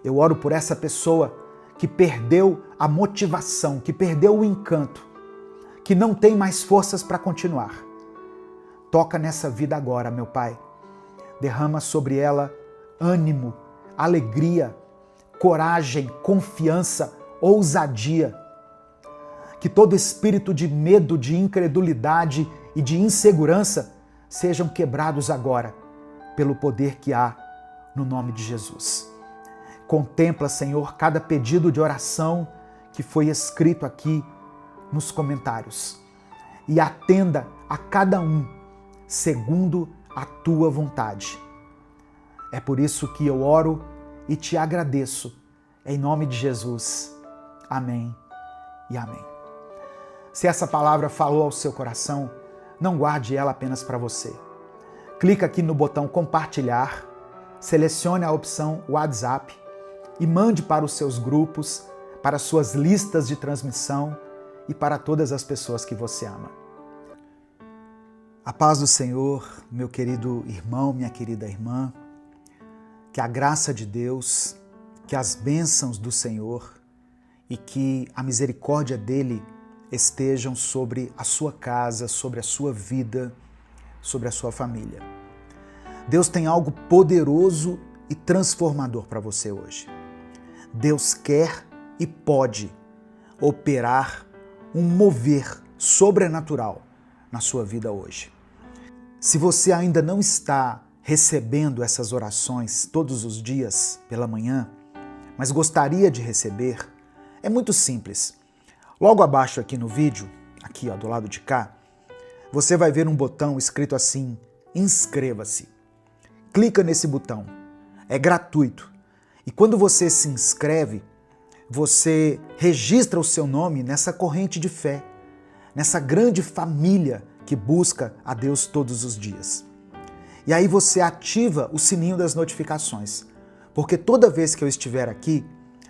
Eu oro por essa pessoa que perdeu a motivação, que perdeu o encanto, que não tem mais forças para continuar. Toca nessa vida agora, meu Pai. Derrama sobre ela ânimo, alegria, coragem, confiança, ousadia. Que todo espírito de medo, de incredulidade e de insegurança sejam quebrados agora, pelo poder que há no nome de Jesus. Contempla, Senhor, cada pedido de oração que foi escrito aqui nos comentários e atenda a cada um segundo a tua vontade. É por isso que eu oro e te agradeço, em nome de Jesus. Amém e amém. Se essa palavra falou ao seu coração, não guarde ela apenas para você. Clica aqui no botão compartilhar, selecione a opção WhatsApp e mande para os seus grupos, para suas listas de transmissão e para todas as pessoas que você ama. A paz do Senhor, meu querido irmão, minha querida irmã, que a graça de Deus, que as bênçãos do Senhor e que a misericórdia dele estejam sobre a sua casa, sobre a sua vida, sobre a sua família. Deus tem algo poderoso e transformador para você hoje. Deus quer e pode operar um mover sobrenatural na sua vida hoje. Se você ainda não está recebendo essas orações todos os dias pela manhã, mas gostaria de receber, é muito simples. Logo abaixo aqui no vídeo, aqui do lado de cá, você vai ver um botão escrito assim, inscreva-se. Clica nesse botão, é gratuito. E quando você se inscreve, você registra o seu nome nessa corrente de fé, nessa grande família que busca a Deus todos os dias. E aí você ativa o sininho das notificações, porque toda vez que eu estiver aqui,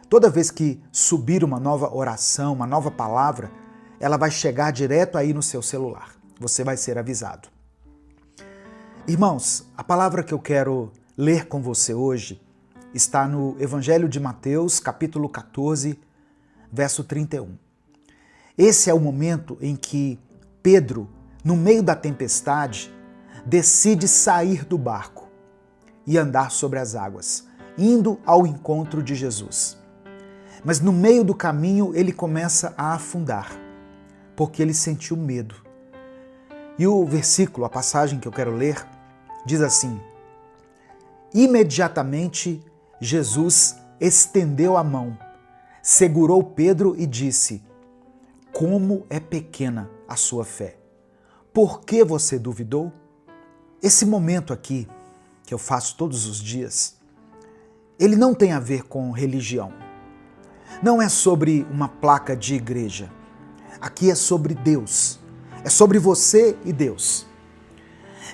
toda vez que subir uma nova oração, uma nova palavra, ela vai chegar direto aí no seu celular. Você vai ser avisado. Irmãos, a palavra que eu quero ler com você hoje está no Evangelho de Mateus, capítulo 14, verso 31. Esse é o momento em que Pedro, no meio da tempestade, decide sair do barco e andar sobre as águas, indo ao encontro de Jesus. Mas no meio do caminho ele começa a afundar, porque ele sentiu medo. E o versículo, a passagem que eu quero ler, diz assim: imediatamente Jesus estendeu a mão, segurou Pedro e disse: como é pequena a sua fé! Por que você duvidou? Esse momento aqui, que eu faço todos os dias, ele não tem a ver com religião. Não é sobre uma placa de igreja. Aqui é sobre Deus. É sobre você e Deus.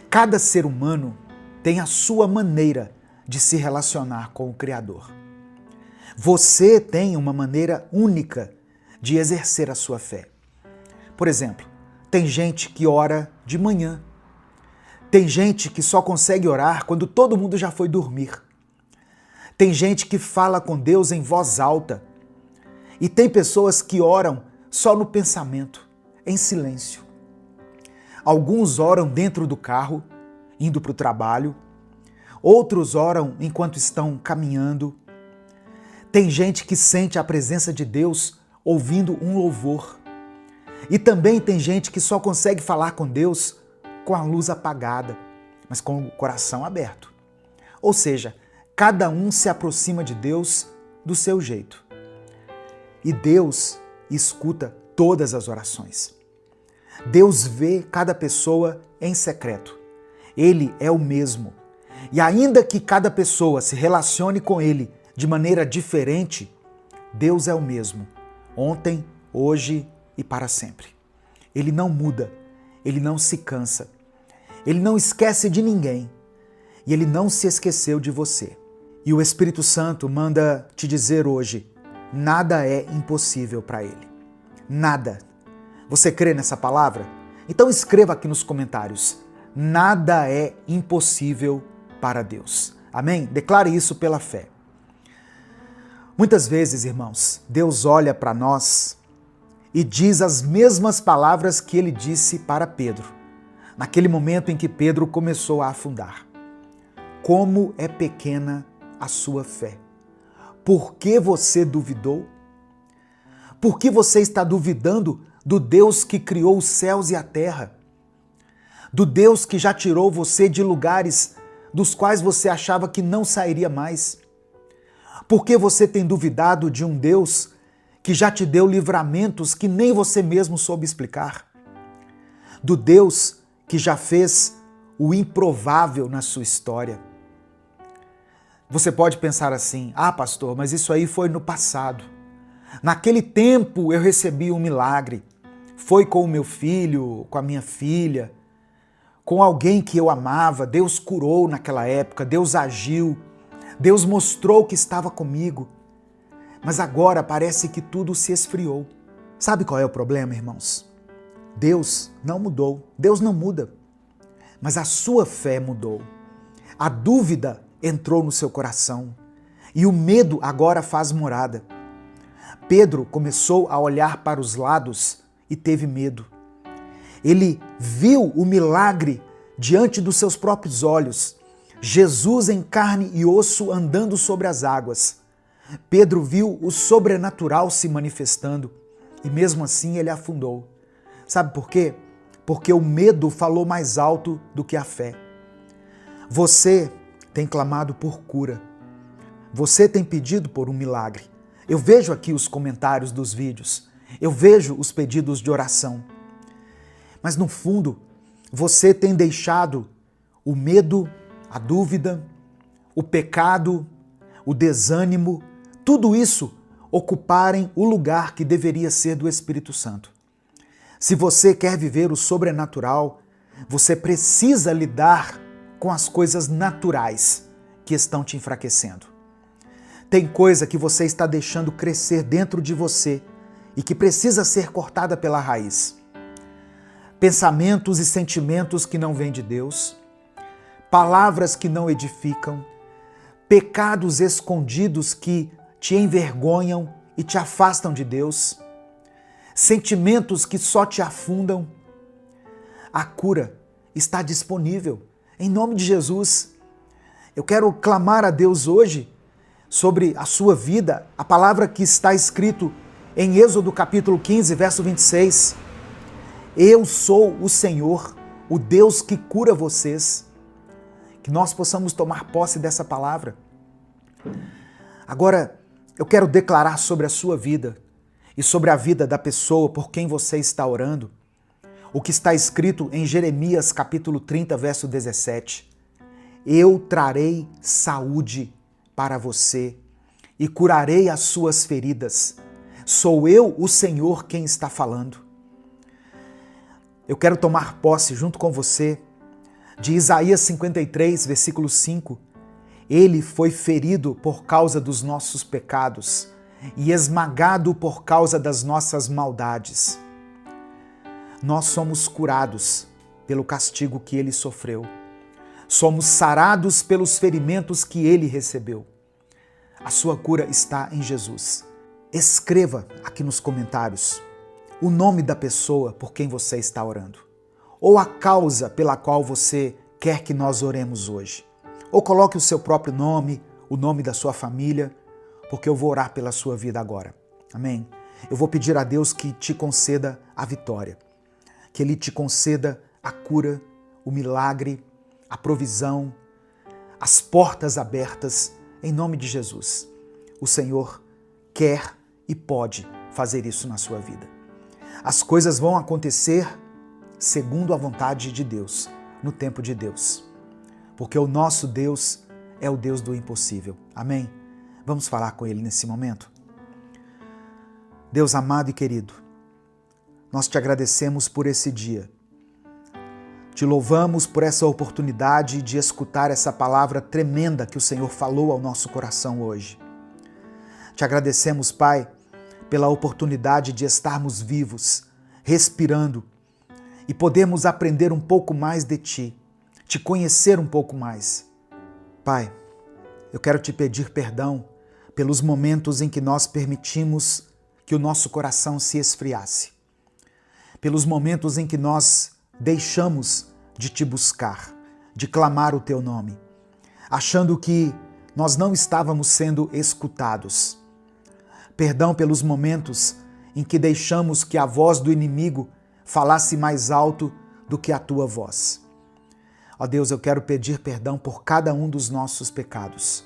Cada ser humano tem a sua maneira de se relacionar com o Criador. Você tem uma maneira única de exercer a sua fé. Por exemplo, tem gente que ora de manhã. Tem gente que só consegue orar quando todo mundo já foi dormir. Tem gente que fala com Deus em voz alta. E tem pessoas que oram só no pensamento, em silêncio. Alguns oram dentro do carro, indo para o trabalho. Outros oram enquanto estão caminhando. Tem gente que sente a presença de Deus ouvindo um louvor. E também tem gente que só consegue falar com Deus com a luz apagada, mas com o coração aberto. Ou seja, cada um se aproxima de Deus do seu jeito. E Deus escuta todas as orações. Deus vê cada pessoa em secreto. Ele é o mesmo. E ainda que cada pessoa se relacione com Ele de maneira diferente, Deus é o mesmo, ontem, hoje e para sempre. Ele não muda, Ele não se cansa, Ele não esquece de ninguém e Ele não se esqueceu de você. E o Espírito Santo manda te dizer hoje, nada é impossível para Ele. Nada. Você crê nessa palavra? Então escreva aqui nos comentários, nada é impossível para Deus. Amém? Declare isso pela fé. Muitas vezes, irmãos, Deus olha para nós e diz as mesmas palavras que Ele disse para Pedro, naquele momento em que Pedro começou a afundar. Como é pequena a sua fé! Por que você duvidou? Por que você está duvidando do Deus que criou os céus e a terra? Do Deus que já tirou você de lugares dos quais você achava que não sairia mais? Por que você tem duvidado de um Deus que já te deu livramentos que nem você mesmo soube explicar? Do Deus que já fez o improvável na sua história? Você pode pensar assim, pastor, mas isso aí foi no passado. Naquele tempo eu recebi um milagre. Foi com o meu filho, com a minha filha, com alguém que eu amava, Deus curou naquela época, Deus agiu, Deus mostrou que estava comigo, mas agora parece que tudo se esfriou. Sabe qual é o problema, irmãos? Deus não mudou, Deus não muda, mas a sua fé mudou. A dúvida entrou no seu coração e o medo agora faz morada. Pedro começou a olhar para os lados e teve medo. Ele viu o milagre diante dos seus próprios olhos. Jesus em carne e osso andando sobre as águas. Pedro viu o sobrenatural se manifestando e mesmo assim ele afundou. Sabe por quê? Porque o medo falou mais alto do que a fé. Você tem clamado por cura. Você tem pedido por um milagre. Eu vejo aqui os comentários dos vídeos. Eu vejo os pedidos de oração. Mas no fundo, você tem deixado o medo, a dúvida, o pecado, o desânimo, tudo isso ocuparem o lugar que deveria ser do Espírito Santo. Se você quer viver o sobrenatural, você precisa lidar com as coisas naturais que estão te enfraquecendo. Tem coisa que você está deixando crescer dentro de você e que precisa ser cortada pela raiz. Pensamentos e sentimentos que não vêm de Deus, palavras que não edificam, pecados escondidos que te envergonham e te afastam de Deus, sentimentos que só te afundam. A cura está disponível, em nome de Jesus. Eu quero clamar a Deus hoje sobre a sua vida, a palavra que está escrito em Êxodo capítulo 15, verso 26. Eu sou o Senhor, o Deus que cura vocês. Que nós possamos tomar posse dessa palavra. Agora, eu quero declarar sobre a sua vida e sobre a vida da pessoa por quem você está orando o que está escrito em Jeremias capítulo 30, verso 17. Eu trarei saúde para você e curarei as suas feridas. Sou eu, o Senhor, quem está falando. Eu quero tomar posse junto com você de Isaías 53, versículo 5. Ele foi ferido por causa dos nossos pecados e esmagado por causa das nossas maldades. Nós somos curados pelo castigo que ele sofreu. Somos sarados pelos ferimentos que ele recebeu. A sua cura está em Jesus. Escreva aqui nos comentários o nome da pessoa por quem você está orando, ou a causa pela qual você quer que nós oremos hoje. Ou coloque o seu próprio nome, o nome da sua família, porque eu vou orar pela sua vida agora. Amém? Eu vou pedir a Deus que te conceda a vitória, que Ele te conceda a cura, o milagre, a provisão, as portas abertas, em nome de Jesus. O Senhor quer e pode fazer isso na sua vida. As coisas vão acontecer segundo a vontade de Deus, no tempo de Deus. Porque o nosso Deus é o Deus do impossível. Amém? Vamos falar com Ele nesse momento? Deus amado e querido, nós te agradecemos por esse dia. Te louvamos por essa oportunidade de escutar essa palavra tremenda que o Senhor falou ao nosso coração hoje. Te agradecemos, Pai, pela oportunidade de estarmos vivos, respirando e podermos aprender um pouco mais de Ti, te conhecer um pouco mais. Pai, eu quero te pedir perdão pelos momentos em que nós permitimos que o nosso coração se esfriasse, pelos momentos em que nós deixamos de Te buscar, de clamar o Teu nome, achando que nós não estávamos sendo escutados. Perdão pelos momentos em que deixamos que a voz do inimigo falasse mais alto do que a Tua voz. Ó Deus, eu quero pedir perdão por cada um dos nossos pecados,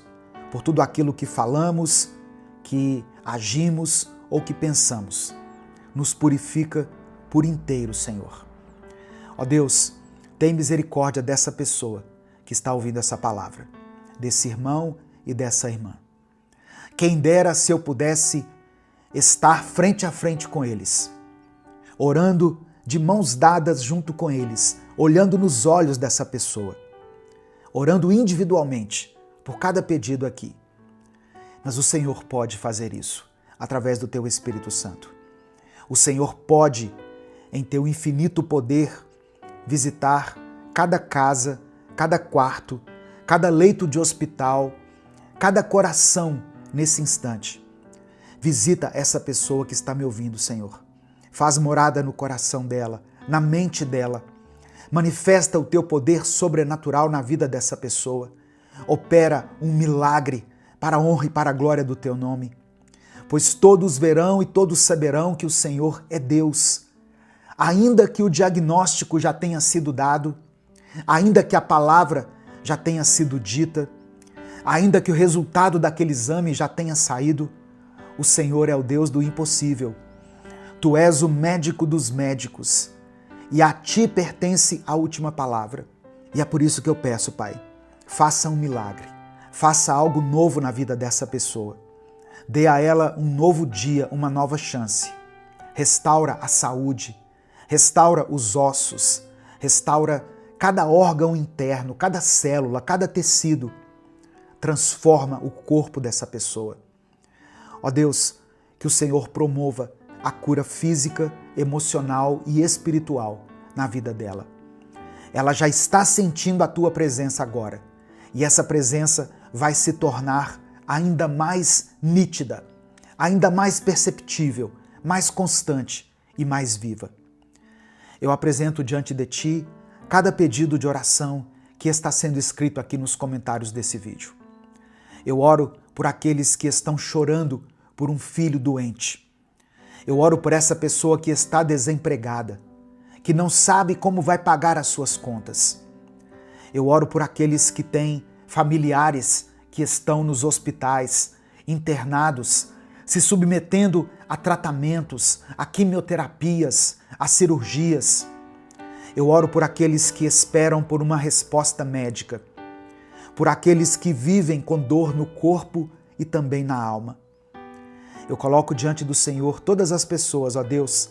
por tudo aquilo que falamos, que agimos ou que pensamos. Nos purifica por inteiro, Senhor. Ó Deus, tem misericórdia dessa pessoa que está ouvindo essa palavra, desse irmão e dessa irmã. Quem dera se eu pudesse estar frente a frente com eles, orando de mãos dadas junto com eles, olhando nos olhos dessa pessoa, orando individualmente por cada pedido aqui. Mas o Senhor pode fazer isso através do teu Espírito Santo. O Senhor pode, em teu infinito poder, visitar cada casa, cada quarto, cada leito de hospital, cada coração nesse instante. Visita essa pessoa que está me ouvindo, Senhor. Faz morada no coração dela, na mente dela. Manifesta o teu poder sobrenatural na vida dessa pessoa. Opera um milagre para a honra e para a glória do teu nome. Pois todos verão e todos saberão que o Senhor é Deus. Ainda que o diagnóstico já tenha sido dado, ainda que a palavra já tenha sido dita, ainda que o resultado daquele exame já tenha saído, o Senhor é o Deus do impossível. Tu és o médico dos médicos e a ti pertence a última palavra. E é por isso que eu peço, Pai, faça um milagre, faça algo novo na vida dessa pessoa. Dê a ela um novo dia, uma nova chance. Restaura a saúde, restaura os ossos, restaura cada órgão interno, cada célula, cada tecido. Transforma o corpo dessa pessoa. Ó Deus, que o Senhor promova a cura física, emocional e espiritual na vida dela. Ela já está sentindo a tua presença agora. E essa presença vai se tornar ainda mais nítida, ainda mais perceptível, mais constante e mais viva. Eu apresento diante de ti cada pedido de oração que está sendo escrito aqui nos comentários desse vídeo. Eu oro por aqueles que estão chorando por um filho doente. Eu oro por essa pessoa que está desempregada, que não sabe como vai pagar as suas contas. Eu oro por aqueles que têm familiares que estão nos hospitais, internados, se submetendo a tratamentos, a quimioterapias, a cirurgias. Eu oro por aqueles que esperam por uma resposta médica, por aqueles que vivem com dor no corpo e também na alma. Eu coloco diante do Senhor todas as pessoas, ó Deus,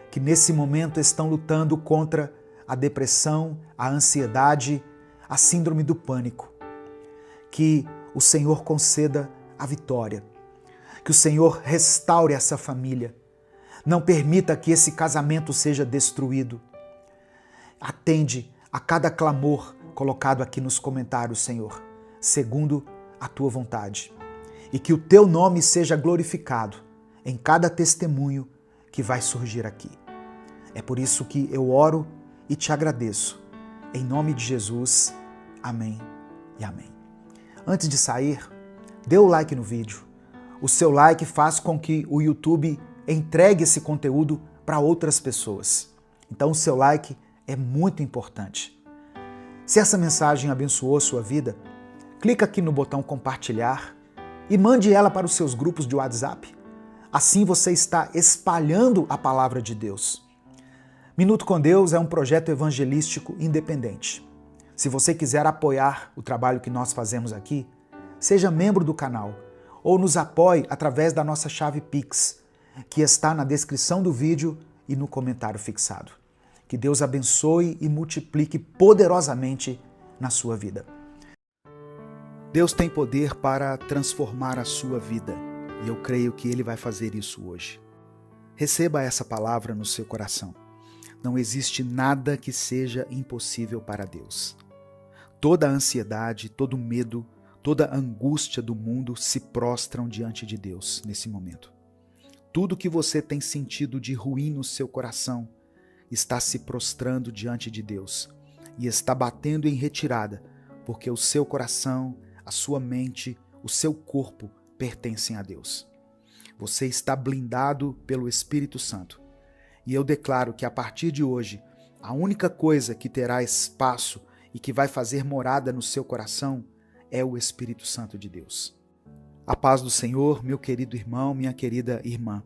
que nesse momento estão lutando contra a depressão, a ansiedade, a síndrome do pânico. Que o Senhor conceda a vitória. Que o Senhor restaure essa família. Não permita que esse casamento seja destruído. Atende a cada clamor colocado aqui nos comentários, Senhor, segundo a tua vontade. E que o teu nome seja glorificado em cada testemunho que vai surgir aqui. É por isso que eu oro e te agradeço. Em nome de Jesus, amém e amém. Antes de sair, dê o like no vídeo. O seu like faz com que o YouTube entregue esse conteúdo para outras pessoas. Então o seu like é muito importante. Se essa mensagem abençoou sua vida, clica aqui no botão compartilhar e mande ela para os seus grupos de WhatsApp. Assim você está espalhando a palavra de Deus. Minuto com Deus é um projeto evangelístico independente. Se você quiser apoiar o trabalho que nós fazemos aqui, seja membro do canal ou nos apoie através da nossa chave Pix, que está na descrição do vídeo e no comentário fixado. Que Deus abençoe e multiplique poderosamente na sua vida. Deus tem poder para transformar a sua vida e eu creio que Ele vai fazer isso hoje. Receba essa palavra no seu coração. Não existe nada que seja impossível para Deus. Toda a ansiedade, todo o medo, toda a angústia do mundo se prostram diante de Deus nesse momento. Tudo que você tem sentido de ruim no seu coração está se prostrando diante de Deus e está batendo em retirada, porque o seu coração, a sua mente, o seu corpo pertencem a Deus. Você está blindado pelo Espírito Santo. E eu declaro que a partir de hoje, a única coisa que terá espaço e que vai fazer morada no seu coração é o Espírito Santo de Deus. A paz do Senhor, meu querido irmão, minha querida irmã.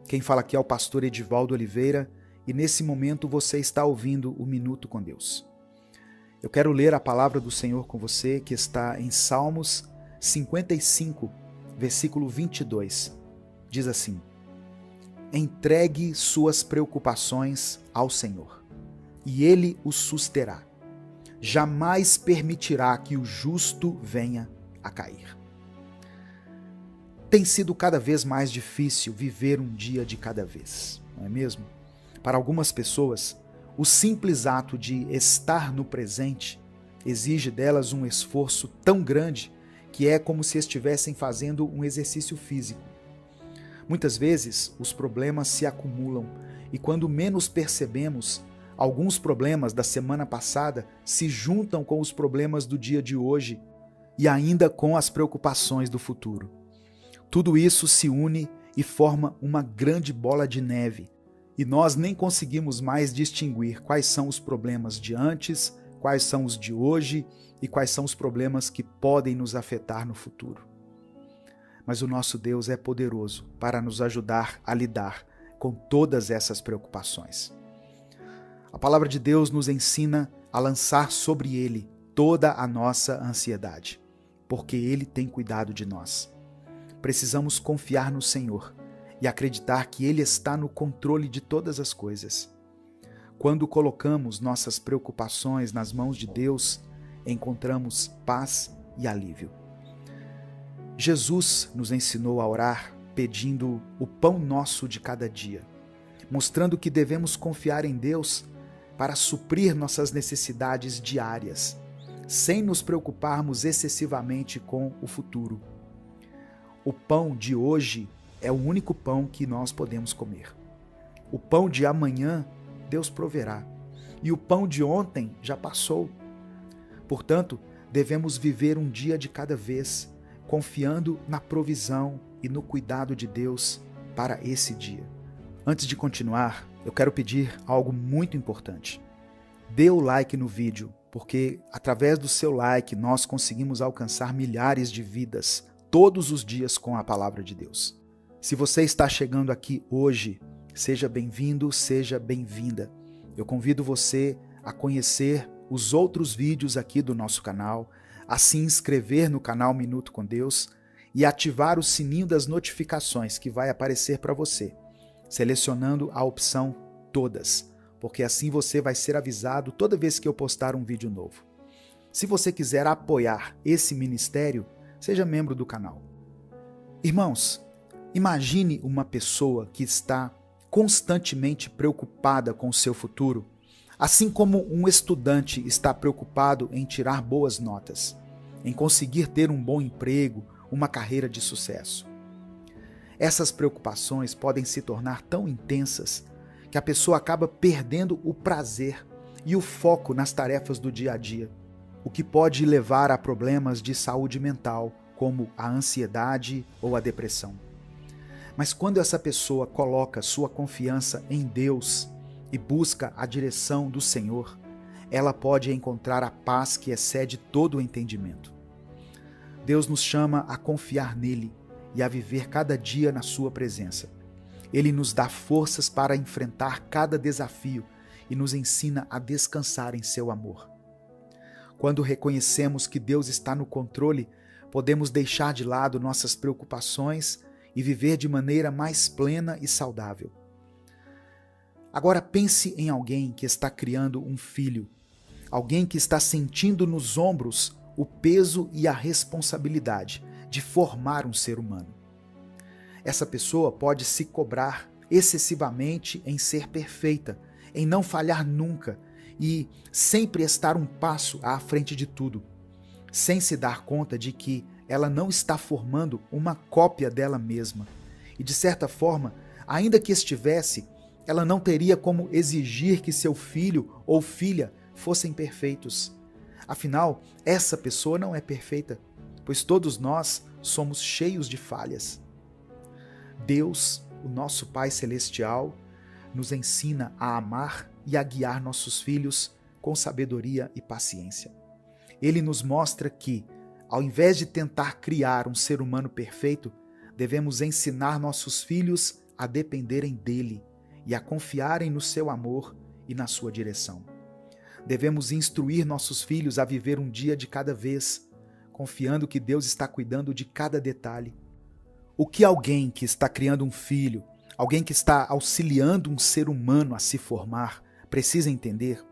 Quem fala aqui é o pastor Edivaldo Oliveira e nesse momento você está ouvindo o Minuto com Deus. Eu quero ler a palavra do Senhor com você que está em Salmos 55, versículo 22. Diz assim: entregue suas preocupações ao Senhor, e ele o susterá. Jamais permitirá que o justo venha a cair. Tem sido cada vez mais difícil viver um dia de cada vez, não é mesmo? Para algumas pessoas, o simples ato de estar no presente exige delas um esforço tão grande que é como se estivessem fazendo um exercício físico. Muitas vezes, os problemas se acumulam e quando menos percebemos, alguns problemas da semana passada se juntam com os problemas do dia de hoje e ainda com as preocupações do futuro. Tudo isso se une e forma uma grande bola de neve, e nós nem conseguimos mais distinguir quais são os problemas de antes, quais são os de hoje e quais são os problemas que podem nos afetar no futuro. Mas o nosso Deus é poderoso para nos ajudar a lidar com todas essas preocupações. A palavra de Deus nos ensina a lançar sobre Ele toda a nossa ansiedade, porque Ele tem cuidado de nós. Precisamos confiar no Senhor e acreditar que Ele está no controle de todas as coisas. Quando colocamos nossas preocupações nas mãos de Deus, encontramos paz e alívio. Jesus nos ensinou a orar pedindo o pão nosso de cada dia, mostrando que devemos confiar em Deus para suprir nossas necessidades diárias, sem nos preocuparmos excessivamente com o futuro. O pão de hoje é o único pão que nós podemos comer. O pão de amanhã, Deus proverá. E o pão de ontem já passou. Portanto, devemos viver um dia de cada vez, confiando na provisão e no cuidado de Deus para esse dia. Antes de continuar, eu quero pedir algo muito importante. Dê o like no vídeo, porque através do seu like nós conseguimos alcançar milhares de vidas todos os dias com a palavra de Deus. Se você está chegando aqui hoje, seja bem-vindo, seja bem-vinda. Eu convido você a conhecer os outros vídeos aqui do nosso canal, a se inscrever no canal Minuto com Deus e ativar o sininho das notificações que vai aparecer para você, selecionando a opção Todas, porque assim você vai ser avisado toda vez que eu postar um vídeo novo. Se você quiser apoiar esse ministério, seja membro do canal. Irmãos, imagine uma pessoa que está constantemente preocupada com o seu futuro, assim como um estudante está preocupado em tirar boas notas, em conseguir ter um bom emprego, uma carreira de sucesso. Essas preocupações podem se tornar tão intensas que a pessoa acaba perdendo o prazer e o foco nas tarefas do dia a dia, o que pode levar a problemas de saúde mental, como a ansiedade ou a depressão. Mas quando essa pessoa coloca sua confiança em Deus e busca a direção do Senhor, ela pode encontrar a paz que excede todo o entendimento. Deus nos chama a confiar nele e a viver cada dia na sua presença. Ele nos dá forças para enfrentar cada desafio e nos ensina a descansar em seu amor. Quando reconhecemos que Deus está no controle, podemos deixar de lado nossas preocupações e viver de maneira mais plena e saudável. Agora pense em alguém que está criando um filho, alguém que está sentindo nos ombros o peso e a responsabilidade de formar um ser humano. Essa pessoa pode se cobrar excessivamente em ser perfeita, em não falhar nunca e sempre estar um passo à frente de tudo, sem se dar conta de que ela não está formando uma cópia dela mesma. E de certa forma, ainda que estivesse, ela não teria como exigir que seu filho ou filha fossem perfeitos. Afinal, essa pessoa não é perfeita, pois todos nós somos cheios de falhas. Deus, o nosso Pai Celestial, nos ensina a amar e a guiar nossos filhos com sabedoria e paciência. Ele nos mostra que, ao invés de tentar criar um ser humano perfeito, devemos ensinar nossos filhos a dependerem dele e a confiarem no seu amor e na sua direção. Devemos instruir nossos filhos a viver um dia de cada vez, confiando que Deus está cuidando de cada detalhe. O que alguém que está criando um filho, alguém que está auxiliando um ser humano a se formar, precisa entender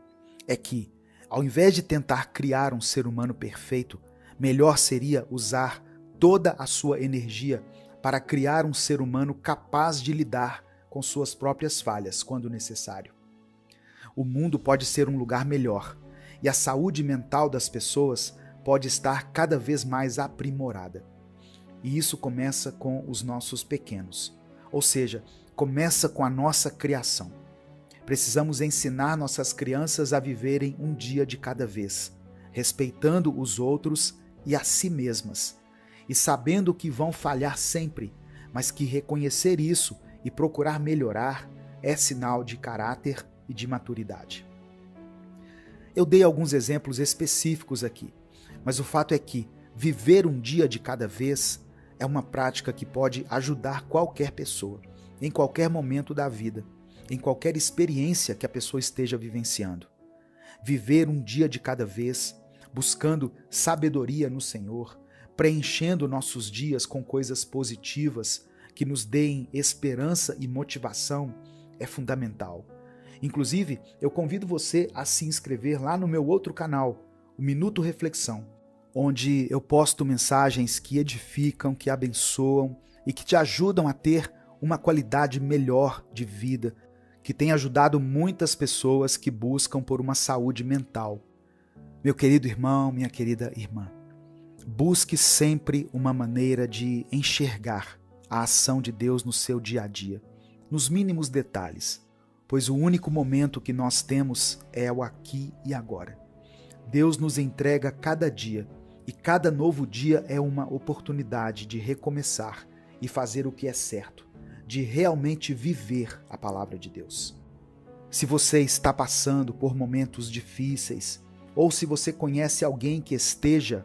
é que, ao invés de tentar criar um ser humano perfeito, melhor seria usar toda a sua energia para criar um ser humano capaz de lidar com suas próprias falhas quando necessário. O mundo pode ser um lugar melhor e a saúde mental das pessoas pode estar cada vez mais aprimorada. E isso começa com os nossos pequenos, ou seja, começa com a nossa criação. Precisamos ensinar nossas crianças a viverem um dia de cada vez, respeitando os outros e a si mesmas, e sabendo que vão falhar sempre, mas que reconhecer isso e procurar melhorar é sinal de caráter e de maturidade. Eu dei alguns exemplos específicos aqui, mas o fato é que viver um dia de cada vez é uma prática que pode ajudar qualquer pessoa, em qualquer momento da vida, em qualquer experiência que a pessoa esteja vivenciando. Viver um dia de cada vez, buscando sabedoria no Senhor, preenchendo nossos dias com coisas positivas que nos deem esperança e motivação é fundamental. Inclusive, eu convido você a se inscrever lá no meu outro canal, o Minuto Reflexão, onde eu posto mensagens que edificam, que abençoam e que te ajudam a ter uma qualidade melhor de vida, que tem ajudado muitas pessoas que buscam por uma saúde mental. Meu querido irmão, minha querida irmã, busque sempre uma maneira de enxergar a ação de Deus no seu dia a dia, nos mínimos detalhes, pois o único momento que nós temos é o aqui e agora. Deus nos entrega cada dia, e cada novo dia é uma oportunidade de recomeçar e fazer o que é certo, de realmente viver a palavra de Deus. Se você está passando por momentos difíceis, ou se você conhece alguém que esteja,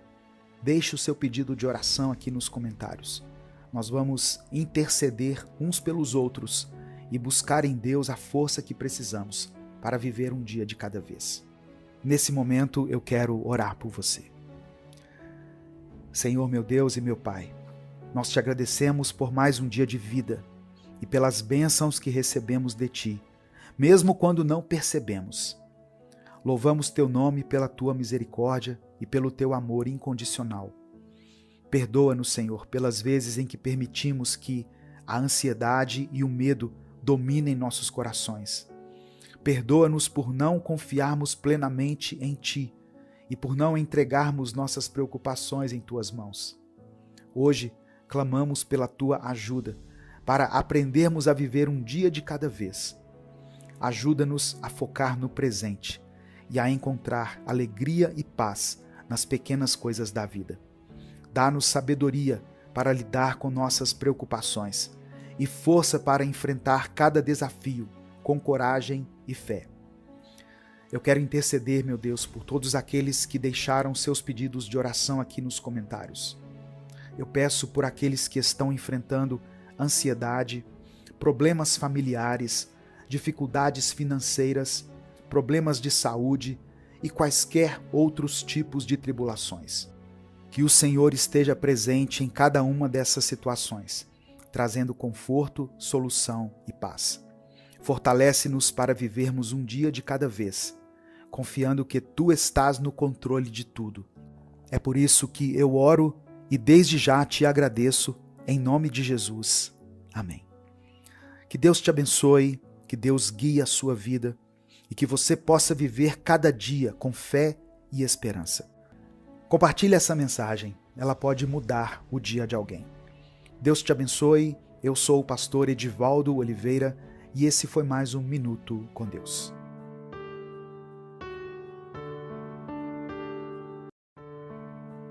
deixe o seu pedido de oração aqui nos comentários. Nós vamos interceder uns pelos outros e buscar em Deus a força que precisamos para viver um dia de cada vez. Nesse momento eu quero orar por você. Senhor, meu Deus e meu Pai, nós te agradecemos por mais um dia de vida e pelas bênçãos que recebemos de Ti, mesmo quando não percebemos. Louvamos Teu nome pela Tua misericórdia e pelo Teu amor incondicional. Perdoa-nos, Senhor, pelas vezes em que permitimos que a ansiedade e o medo dominem nossos corações. Perdoa-nos por não confiarmos plenamente em Ti e por não entregarmos nossas preocupações em Tuas mãos. Hoje, clamamos pela Tua ajuda para aprendermos a viver um dia de cada vez. Ajuda-nos a focar no presente e a encontrar alegria e paz nas pequenas coisas da vida. Dá-nos sabedoria para lidar com nossas preocupações e força para enfrentar cada desafio com coragem e fé. Eu quero interceder, meu Deus, por todos aqueles que deixaram seus pedidos de oração aqui nos comentários. Eu peço por aqueles que estão enfrentando ansiedade, problemas familiares, dificuldades financeiras, problemas de saúde e quaisquer outros tipos de tribulações. Que o Senhor esteja presente em cada uma dessas situações, trazendo conforto, solução e paz. Fortalece-nos para vivermos um dia de cada vez, confiando que Tu estás no controle de tudo. É por isso que eu oro e desde já te agradeço, em nome de Jesus. Amém. Que Deus te abençoe, que Deus guie a sua vida e que você possa viver cada dia com fé e esperança. Compartilhe essa mensagem, ela pode mudar o dia de alguém. Deus te abençoe, eu sou o pastor Edivaldo Oliveira e esse foi mais um Minuto com Deus.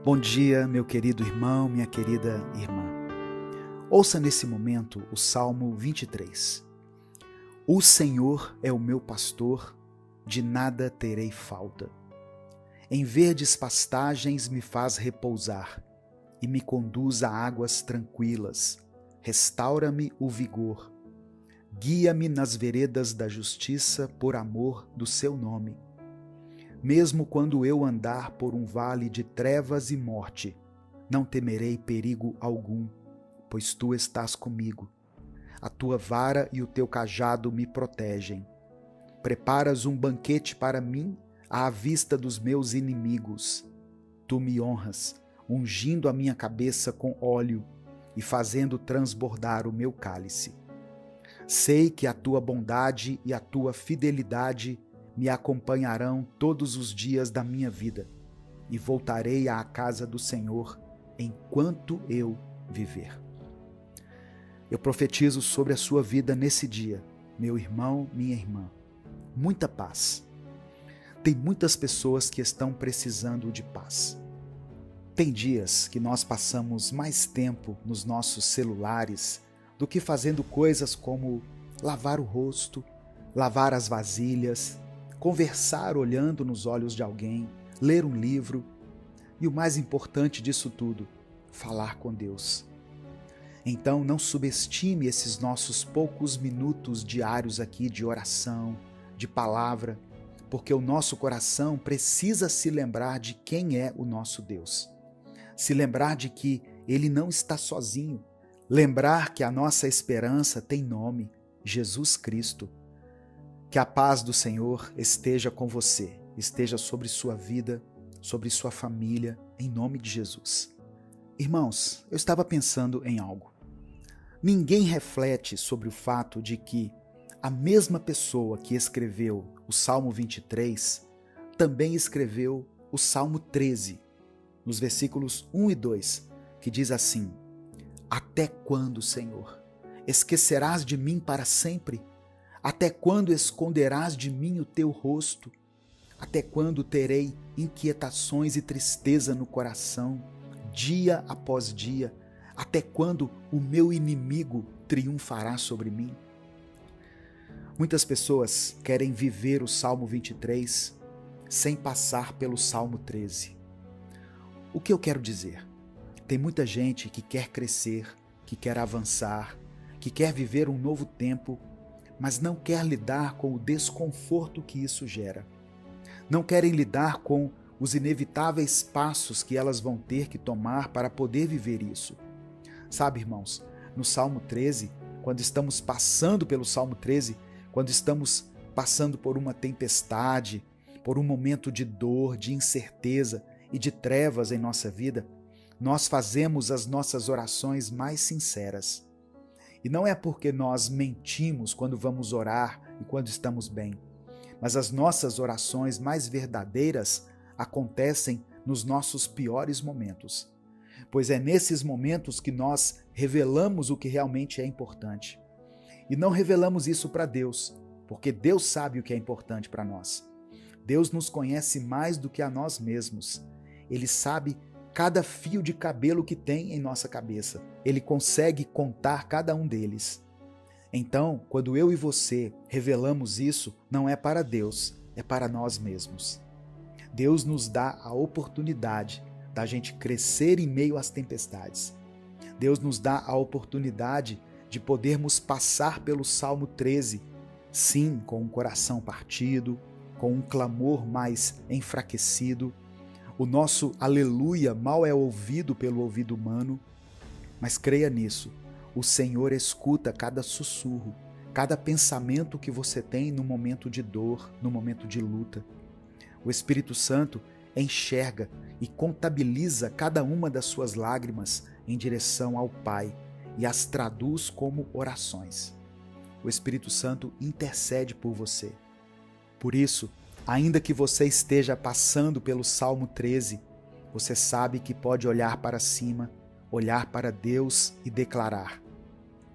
Bom dia, meu querido irmão, minha querida irmã. Ouça nesse momento o Salmo 23. O Senhor é o meu pastor, de nada terei falta. Em verdes pastagens me faz repousar e me conduz a águas tranquilas. Restaura-me o vigor. Guia-me nas veredas da justiça por amor do seu nome. Mesmo quando eu andar por um vale de trevas e morte, não temerei perigo algum, pois tu estás comigo. A tua vara e o teu cajado me protegem. Preparas um banquete para mim à vista dos meus inimigos. Tu me honras, ungindo a minha cabeça com óleo e fazendo transbordar o meu cálice. Sei que a tua bondade e a tua fidelidade me acompanharão todos os dias da minha vida, e voltarei à casa do Senhor enquanto eu viver. Eu profetizo sobre a sua vida nesse dia, meu irmão, minha irmã, muita paz. Tem muitas pessoas que estão precisando de paz. Tem dias que nós passamos mais tempo nos nossos celulares do que fazendo coisas como lavar o rosto, lavar as vasilhas, conversar olhando nos olhos de alguém, ler um livro e o mais importante disso tudo, falar com Deus. Então não subestime esses nossos poucos minutos diários aqui de oração, de palavra, porque o nosso coração precisa se lembrar de quem é o nosso Deus. Se lembrar de que Ele não está sozinho. Lembrar que a nossa esperança tem nome, Jesus Cristo. Que a paz do Senhor esteja com você, esteja sobre sua vida, sobre sua família, em nome de Jesus. Irmãos, eu estava pensando em algo. Ninguém reflete sobre o fato de que a mesma pessoa que escreveu o Salmo 23 também escreveu o Salmo 13, nos versículos 1 e 2, que diz assim: Até quando, Senhor, esquecerás de mim para sempre? Até quando esconderás de mim o teu rosto? Até quando terei inquietações e tristeza no coração, dia após dia? Até quando o meu inimigo triunfará sobre mim? Muitas pessoas querem viver o Salmo 23 sem passar pelo Salmo 13. O que eu quero dizer? Tem muita gente que quer crescer, que quer avançar, que quer viver um novo tempo, mas não quer lidar com o desconforto que isso gera. Não querem lidar com os inevitáveis passos que elas vão ter que tomar para poder viver isso. Sabe, irmãos, no Salmo 13, quando estamos passando pelo Salmo 13, quando estamos passando por uma tempestade, por um momento de dor, de incerteza e de trevas em nossa vida, nós fazemos as nossas orações mais sinceras. E não é porque nós mentimos quando vamos orar e quando estamos bem, mas as nossas orações mais verdadeiras acontecem nos nossos piores momentos. Pois é nesses momentos que nós revelamos o que realmente é importante. E não revelamos isso para Deus, porque Deus sabe o que é importante para nós. Deus nos conhece mais do que a nós mesmos. Ele sabe cada fio de cabelo que tem em nossa cabeça. Ele consegue contar cada um deles. Então, quando eu e você revelamos isso, não é para Deus, é para nós mesmos. Deus nos dá a oportunidade da gente crescer em meio às tempestades. Deus nos dá a oportunidade de podermos passar pelo Salmo 13, sim, com um coração partido, com um clamor mais enfraquecido. O nosso aleluia mal é ouvido pelo ouvido humano, mas creia nisso, o Senhor escuta cada sussurro, cada pensamento que você tem no momento de dor, no momento de luta. O Espírito Santo enxerga e contabiliza cada uma das suas lágrimas em direção ao Pai e as traduz como orações. O Espírito Santo intercede por você. Por isso, ainda que você esteja passando pelo Salmo 13, você sabe que pode olhar para cima, olhar para Deus e declarar: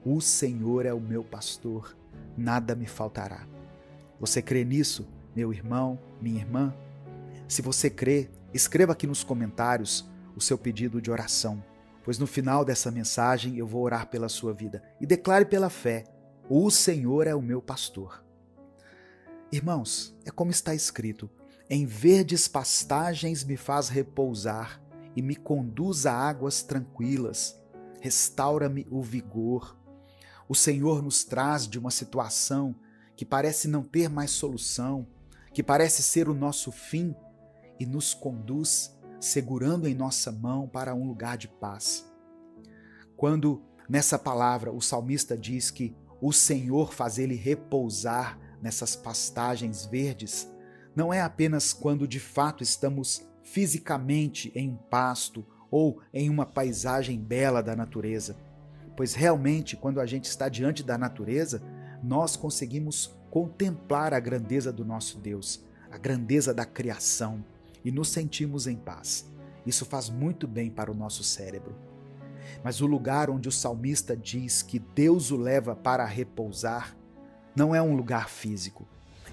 O Senhor é o meu pastor, nada me faltará. Você crê nisso, meu irmão, minha irmã? Se você crê, escreva aqui nos comentários o seu pedido de oração, pois no final dessa mensagem eu vou orar pela sua vida. E declare pela fé: O Senhor é o meu pastor. Irmãos, é como está escrito: em verdes pastagens me faz repousar e me conduz a águas tranquilas, restaura-me o vigor. O Senhor nos traz de uma situação que parece não ter mais solução, que parece ser o nosso fim, e nos conduz, segurando em nossa mão para um lugar de paz. Quando nessa palavra o salmista diz que o Senhor faz ele repousar nessas pastagens verdes, não é apenas quando de fato estamos fisicamente em um pasto ou em uma paisagem bela da natureza, pois realmente quando a gente está diante da natureza, nós conseguimos contemplar a grandeza do nosso Deus, a grandeza da criação e nos sentimos em paz. Isso faz muito bem para o nosso cérebro. Mas o lugar onde o salmista diz que Deus o leva para repousar não é um lugar físico,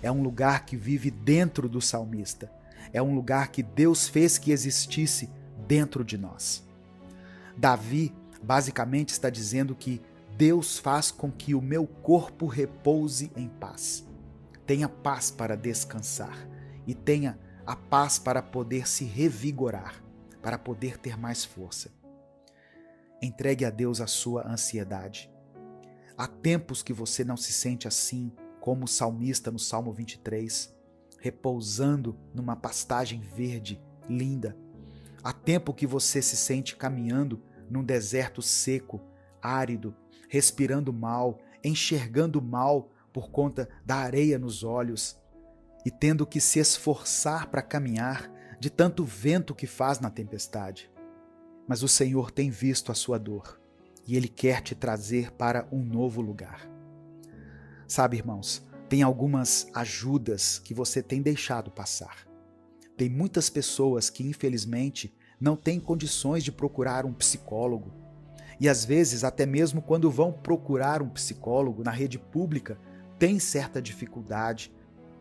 é um lugar que vive dentro do salmista, é um lugar que Deus fez que existisse dentro de nós. Davi basicamente está dizendo que Deus faz com que o meu corpo repouse em paz. Tenha paz para descansar e tenha a paz para poder se revigorar, para poder ter mais força. Entregue a Deus a sua ansiedade. Há tempos que você não se sente assim, como o salmista no Salmo 23, repousando numa pastagem verde, linda. Há tempo que você se sente caminhando num deserto seco, árido, respirando mal, enxergando mal por conta da areia nos olhos e tendo que se esforçar para caminhar de tanto vento que faz na tempestade. Mas o Senhor tem visto a sua dor e Ele quer te trazer para um novo lugar. Sabe, irmãos, tem algumas ajudas que você tem deixado passar. Tem muitas pessoas que, infelizmente, não têm condições de procurar um psicólogo. E às vezes, até mesmo quando vão procurar um psicólogo na rede pública, tem certa dificuldade,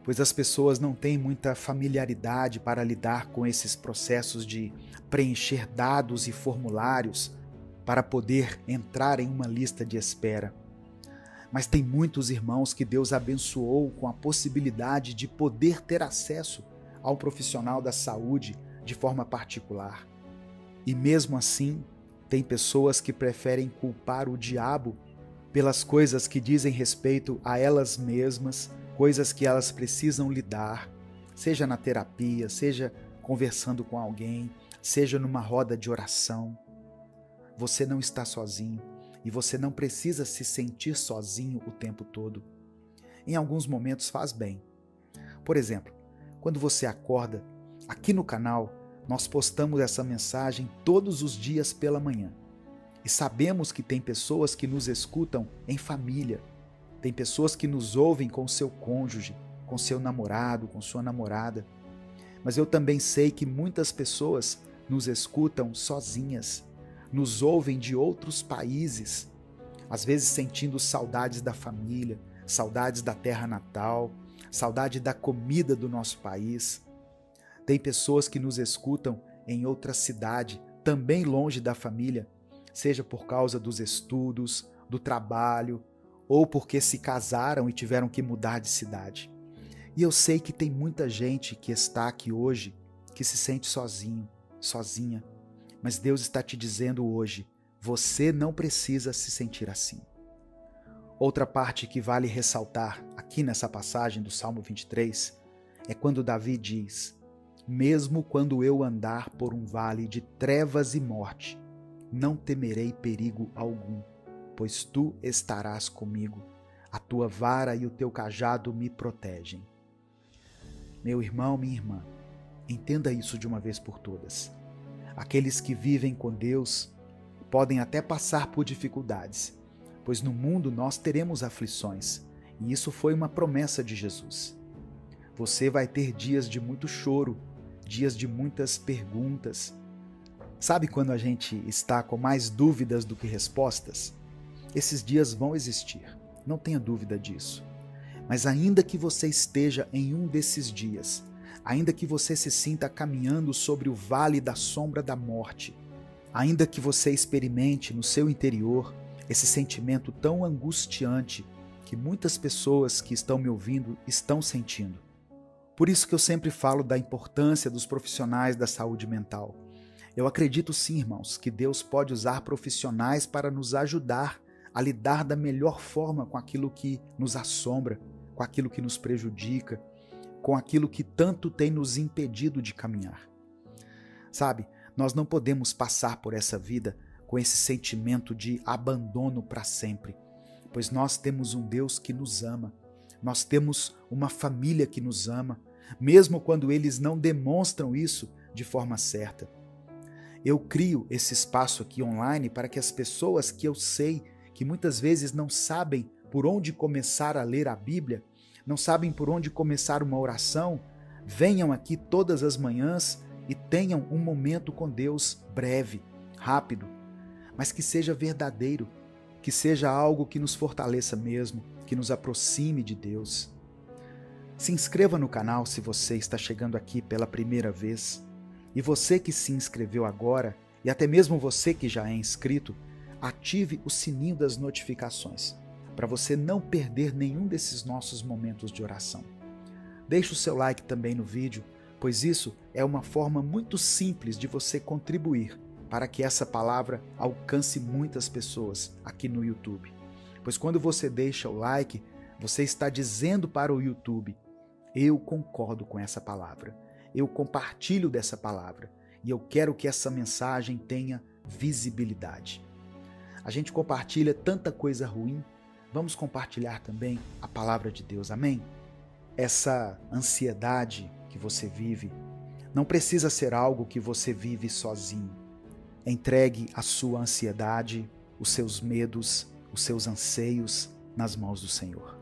pois as pessoas não têm muita familiaridade para lidar com esses processos de preencher dados e formulários para poder entrar em uma lista de espera. Mas tem muitos irmãos que Deus abençoou com a possibilidade de poder ter acesso ao profissional da saúde de forma particular. E mesmo assim, tem pessoas que preferem culpar o diabo pelas coisas que dizem respeito a elas mesmas, coisas que elas precisam lidar, seja na terapia, seja conversando com alguém, seja numa roda de oração. Você não está sozinho e você não precisa se sentir sozinho o tempo todo. Em alguns momentos faz bem. Por exemplo, quando você acorda, aqui no canal, nós postamos essa mensagem todos os dias pela manhã. E sabemos que tem pessoas que nos escutam em família, tem pessoas que nos ouvem com seu cônjuge, com seu namorado, com sua namorada. Mas eu também sei que muitas pessoas nos escutam sozinhas, nos ouvem de outros países, às vezes sentindo saudades da família, saudades da terra natal, saudade da comida do nosso país. Tem pessoas que nos escutam em outra cidade, também longe da família, seja por causa dos estudos, do trabalho, ou porque se casaram e tiveram que mudar de cidade. E eu sei que tem muita gente que está aqui hoje que se sente sozinho, sozinha. Mas Deus está te dizendo hoje, você não precisa se sentir assim. Outra parte que vale ressaltar aqui nessa passagem do Salmo 23 é quando Davi diz: mesmo quando eu andar por um vale de trevas e morte, não temerei perigo algum, pois tu estarás comigo, a tua vara e o teu cajado me protegem. Meu irmão, minha irmã, entenda isso de uma vez por todas. Aqueles que vivem com Deus podem até passar por dificuldades, pois no mundo nós teremos aflições, e isso foi uma promessa de Jesus. Você vai ter dias de muito choro, dias de muitas perguntas. Sabe quando a gente está com mais dúvidas do que respostas? Esses dias vão existir, não tenha dúvida disso. Mas ainda que você esteja em um desses dias, ainda que você se sinta caminhando sobre o vale da sombra da morte, ainda que você experimente no seu interior esse sentimento tão angustiante que muitas pessoas que estão me ouvindo estão sentindo. Por isso que eu sempre falo da importância dos profissionais da saúde mental. Eu acredito sim, irmãos, que Deus pode usar profissionais para nos ajudar a lidar da melhor forma com aquilo que nos assombra, com aquilo que nos prejudica, com aquilo que tanto tem nos impedido de caminhar. Sabe, nós não podemos passar por essa vida com esse sentimento de abandono para sempre, pois nós temos um Deus que nos ama, nós temos uma família que nos ama, mesmo quando eles não demonstram isso de forma certa. Eu crio esse espaço aqui online para que as pessoas que eu sei que muitas vezes não sabem por onde começar a ler a Bíblia, não sabem por onde começar uma oração, venham aqui todas as manhãs e tenham um momento com Deus breve, rápido, mas que seja verdadeiro, que seja algo que nos fortaleça mesmo, que nos aproxime de Deus. Se inscreva no canal se você está chegando aqui pela primeira vez. E você que se inscreveu agora, e até mesmo você que já é inscrito, ative o sininho das notificações, para você não perder nenhum desses nossos momentos de oração. Deixe o seu like também no vídeo, pois isso é uma forma muito simples de você contribuir para que essa palavra alcance muitas pessoas aqui no YouTube. Pois quando você deixa o like, você está dizendo para o YouTube: eu concordo com essa palavra, eu compartilho dessa palavra e eu quero que essa mensagem tenha visibilidade. A gente compartilha tanta coisa ruim, vamos compartilhar também a palavra de Deus, amém? Essa ansiedade que você vive não precisa ser algo que você vive sozinho. Entregue a sua ansiedade, os seus medos, os seus anseios nas mãos do Senhor.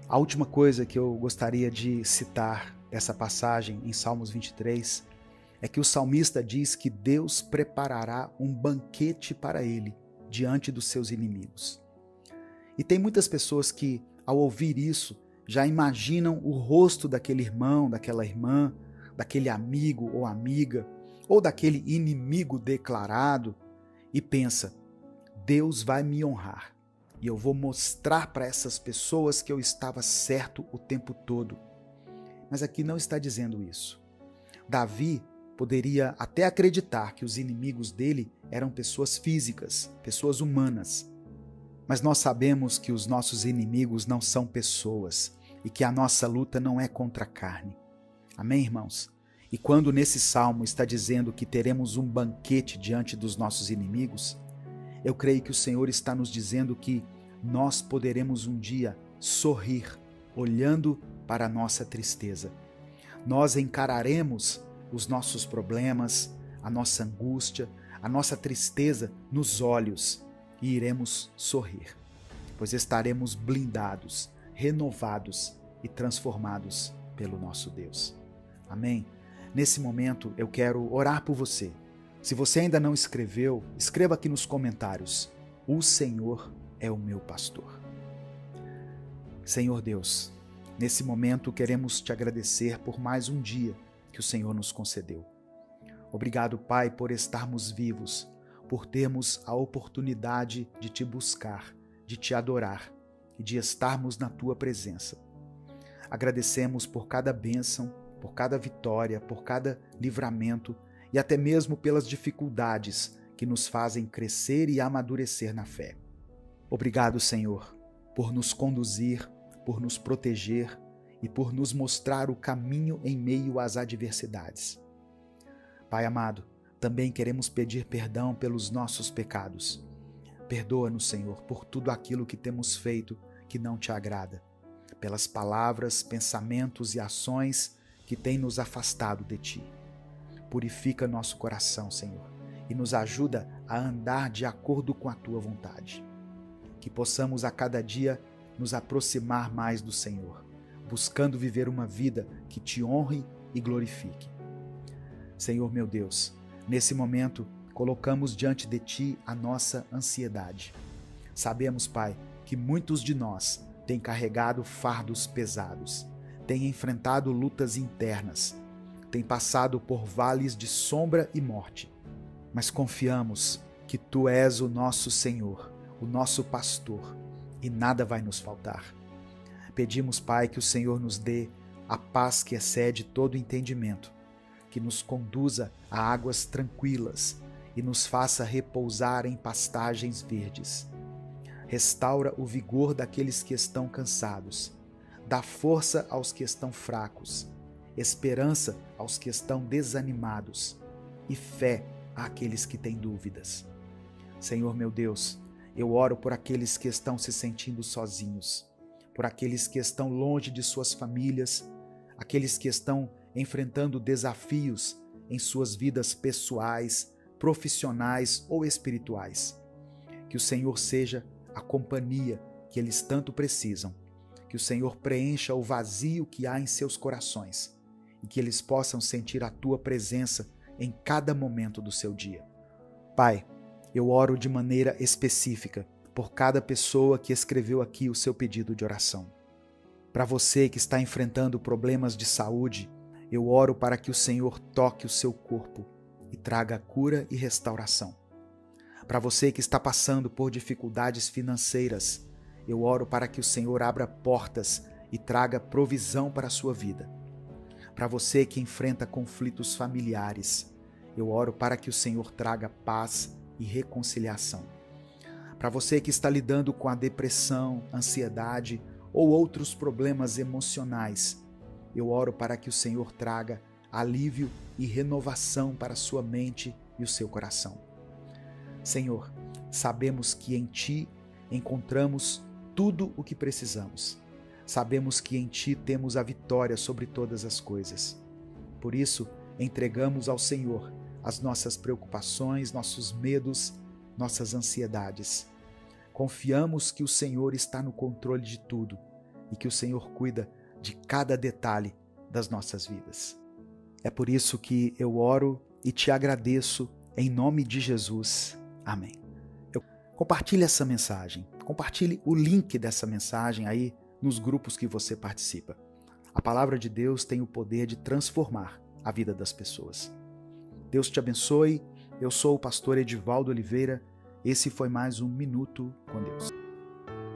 A última coisa que eu gostaria de citar dessa passagem em Salmos 23 é que o salmista diz que Deus preparará um banquete para ele diante dos seus inimigos. E tem muitas pessoas que, ao ouvir isso, já imaginam o rosto daquele irmão, daquela irmã, daquele amigo ou amiga, ou daquele inimigo declarado, e pensa: Deus vai me honrar, e eu vou mostrar para essas pessoas que eu estava certo o tempo todo. Mas aqui não está dizendo isso. Davi poderia até acreditar que os inimigos dele eram pessoas físicas, pessoas humanas. Mas nós sabemos que os nossos inimigos não são pessoas e que a nossa luta não é contra a carne. Amém, irmãos? E quando nesse salmo está dizendo que teremos um banquete diante dos nossos inimigos, eu creio que o Senhor está nos dizendo que nós poderemos um dia sorrir olhando para a nossa tristeza. Nós encararemos os nossos problemas, a nossa angústia, a nossa tristeza nos olhos e iremos sorrir, pois estaremos blindados, renovados e transformados pelo nosso Deus. Amém? Nesse momento eu quero orar por você. Se você ainda não escreveu, escreva aqui nos comentários: o Senhor é o meu pastor. Senhor Deus, nesse momento queremos te agradecer por mais um dia que o Senhor nos concedeu. Obrigado, Pai, por estarmos vivos, por termos a oportunidade de te buscar, de te adorar e de estarmos na tua presença. Agradecemos por cada bênção, por cada vitória, por cada livramento e até mesmo pelas dificuldades que nos fazem crescer e amadurecer na fé. Obrigado, Senhor, por nos conduzir, por nos proteger e por nos mostrar o caminho em meio às adversidades. Pai amado, também queremos pedir perdão pelos nossos pecados. Perdoa-nos, Senhor, por tudo aquilo que temos feito que não te agrada, pelas palavras, pensamentos e ações que têm nos afastado de ti. Purifica nosso coração, Senhor, e nos ajuda a andar de acordo com a tua vontade. Que possamos a cada dia nos aproximar mais do Senhor, buscando viver uma vida que te honre e glorifique. Senhor meu Deus, nesse momento colocamos diante de ti a nossa ansiedade. Sabemos, Pai, que muitos de nós têm carregado fardos pesados, têm enfrentado lutas internas, têm passado por vales de sombra e morte, mas confiamos que tu és o nosso Senhor, o nosso pastor, e nada vai nos faltar. Pedimos, Pai, que o Senhor nos dê a paz que excede todo entendimento, que nos conduza a águas tranquilas e nos faça repousar em pastagens verdes. Restaura o vigor daqueles que estão cansados, dá força aos que estão fracos, esperança aos que estão desanimados e fé àqueles que têm dúvidas. Senhor meu Deus, eu oro por aqueles que estão se sentindo sozinhos, por aqueles que estão longe de suas famílias, aqueles que estão enfrentando desafios em suas vidas pessoais, profissionais ou espirituais. Que o Senhor seja a companhia que eles tanto precisam. Que o Senhor preencha o vazio que há em seus corações e que eles possam sentir a tua presença em cada momento do seu dia. Pai, eu oro de maneira específica por cada pessoa que escreveu aqui o seu pedido de oração. Para você que está enfrentando problemas de saúde, eu oro para que o Senhor toque o seu corpo e traga cura e restauração. Para você que está passando por dificuldades financeiras, eu oro para que o Senhor abra portas e traga provisão para a sua vida. Para você que enfrenta conflitos familiares, eu oro para que o Senhor traga paz e reconciliação. Para você que está lidando com a depressão, ansiedade ou outros problemas emocionais, eu oro para que o Senhor traga alívio e renovação para a sua mente e o seu coração. Senhor, sabemos que em Ti encontramos tudo o que precisamos. Sabemos que em Ti temos a vitória sobre todas as coisas. Por isso, entregamos ao Senhor as nossas preocupações, nossos medos, nossas ansiedades. Confiamos que o Senhor está no controle de tudo e que o Senhor cuida de cada detalhe das nossas vidas. É por isso que eu oro e te agradeço em nome de Jesus. Amém. Compartilhe essa mensagem, compartilhe o link dessa mensagem aí nos grupos que você participa. A palavra de Deus tem o poder de transformar a vida das pessoas. Deus te abençoe. Eu sou o pastor Edivaldo Oliveira. Esse foi mais um Minuto com Deus.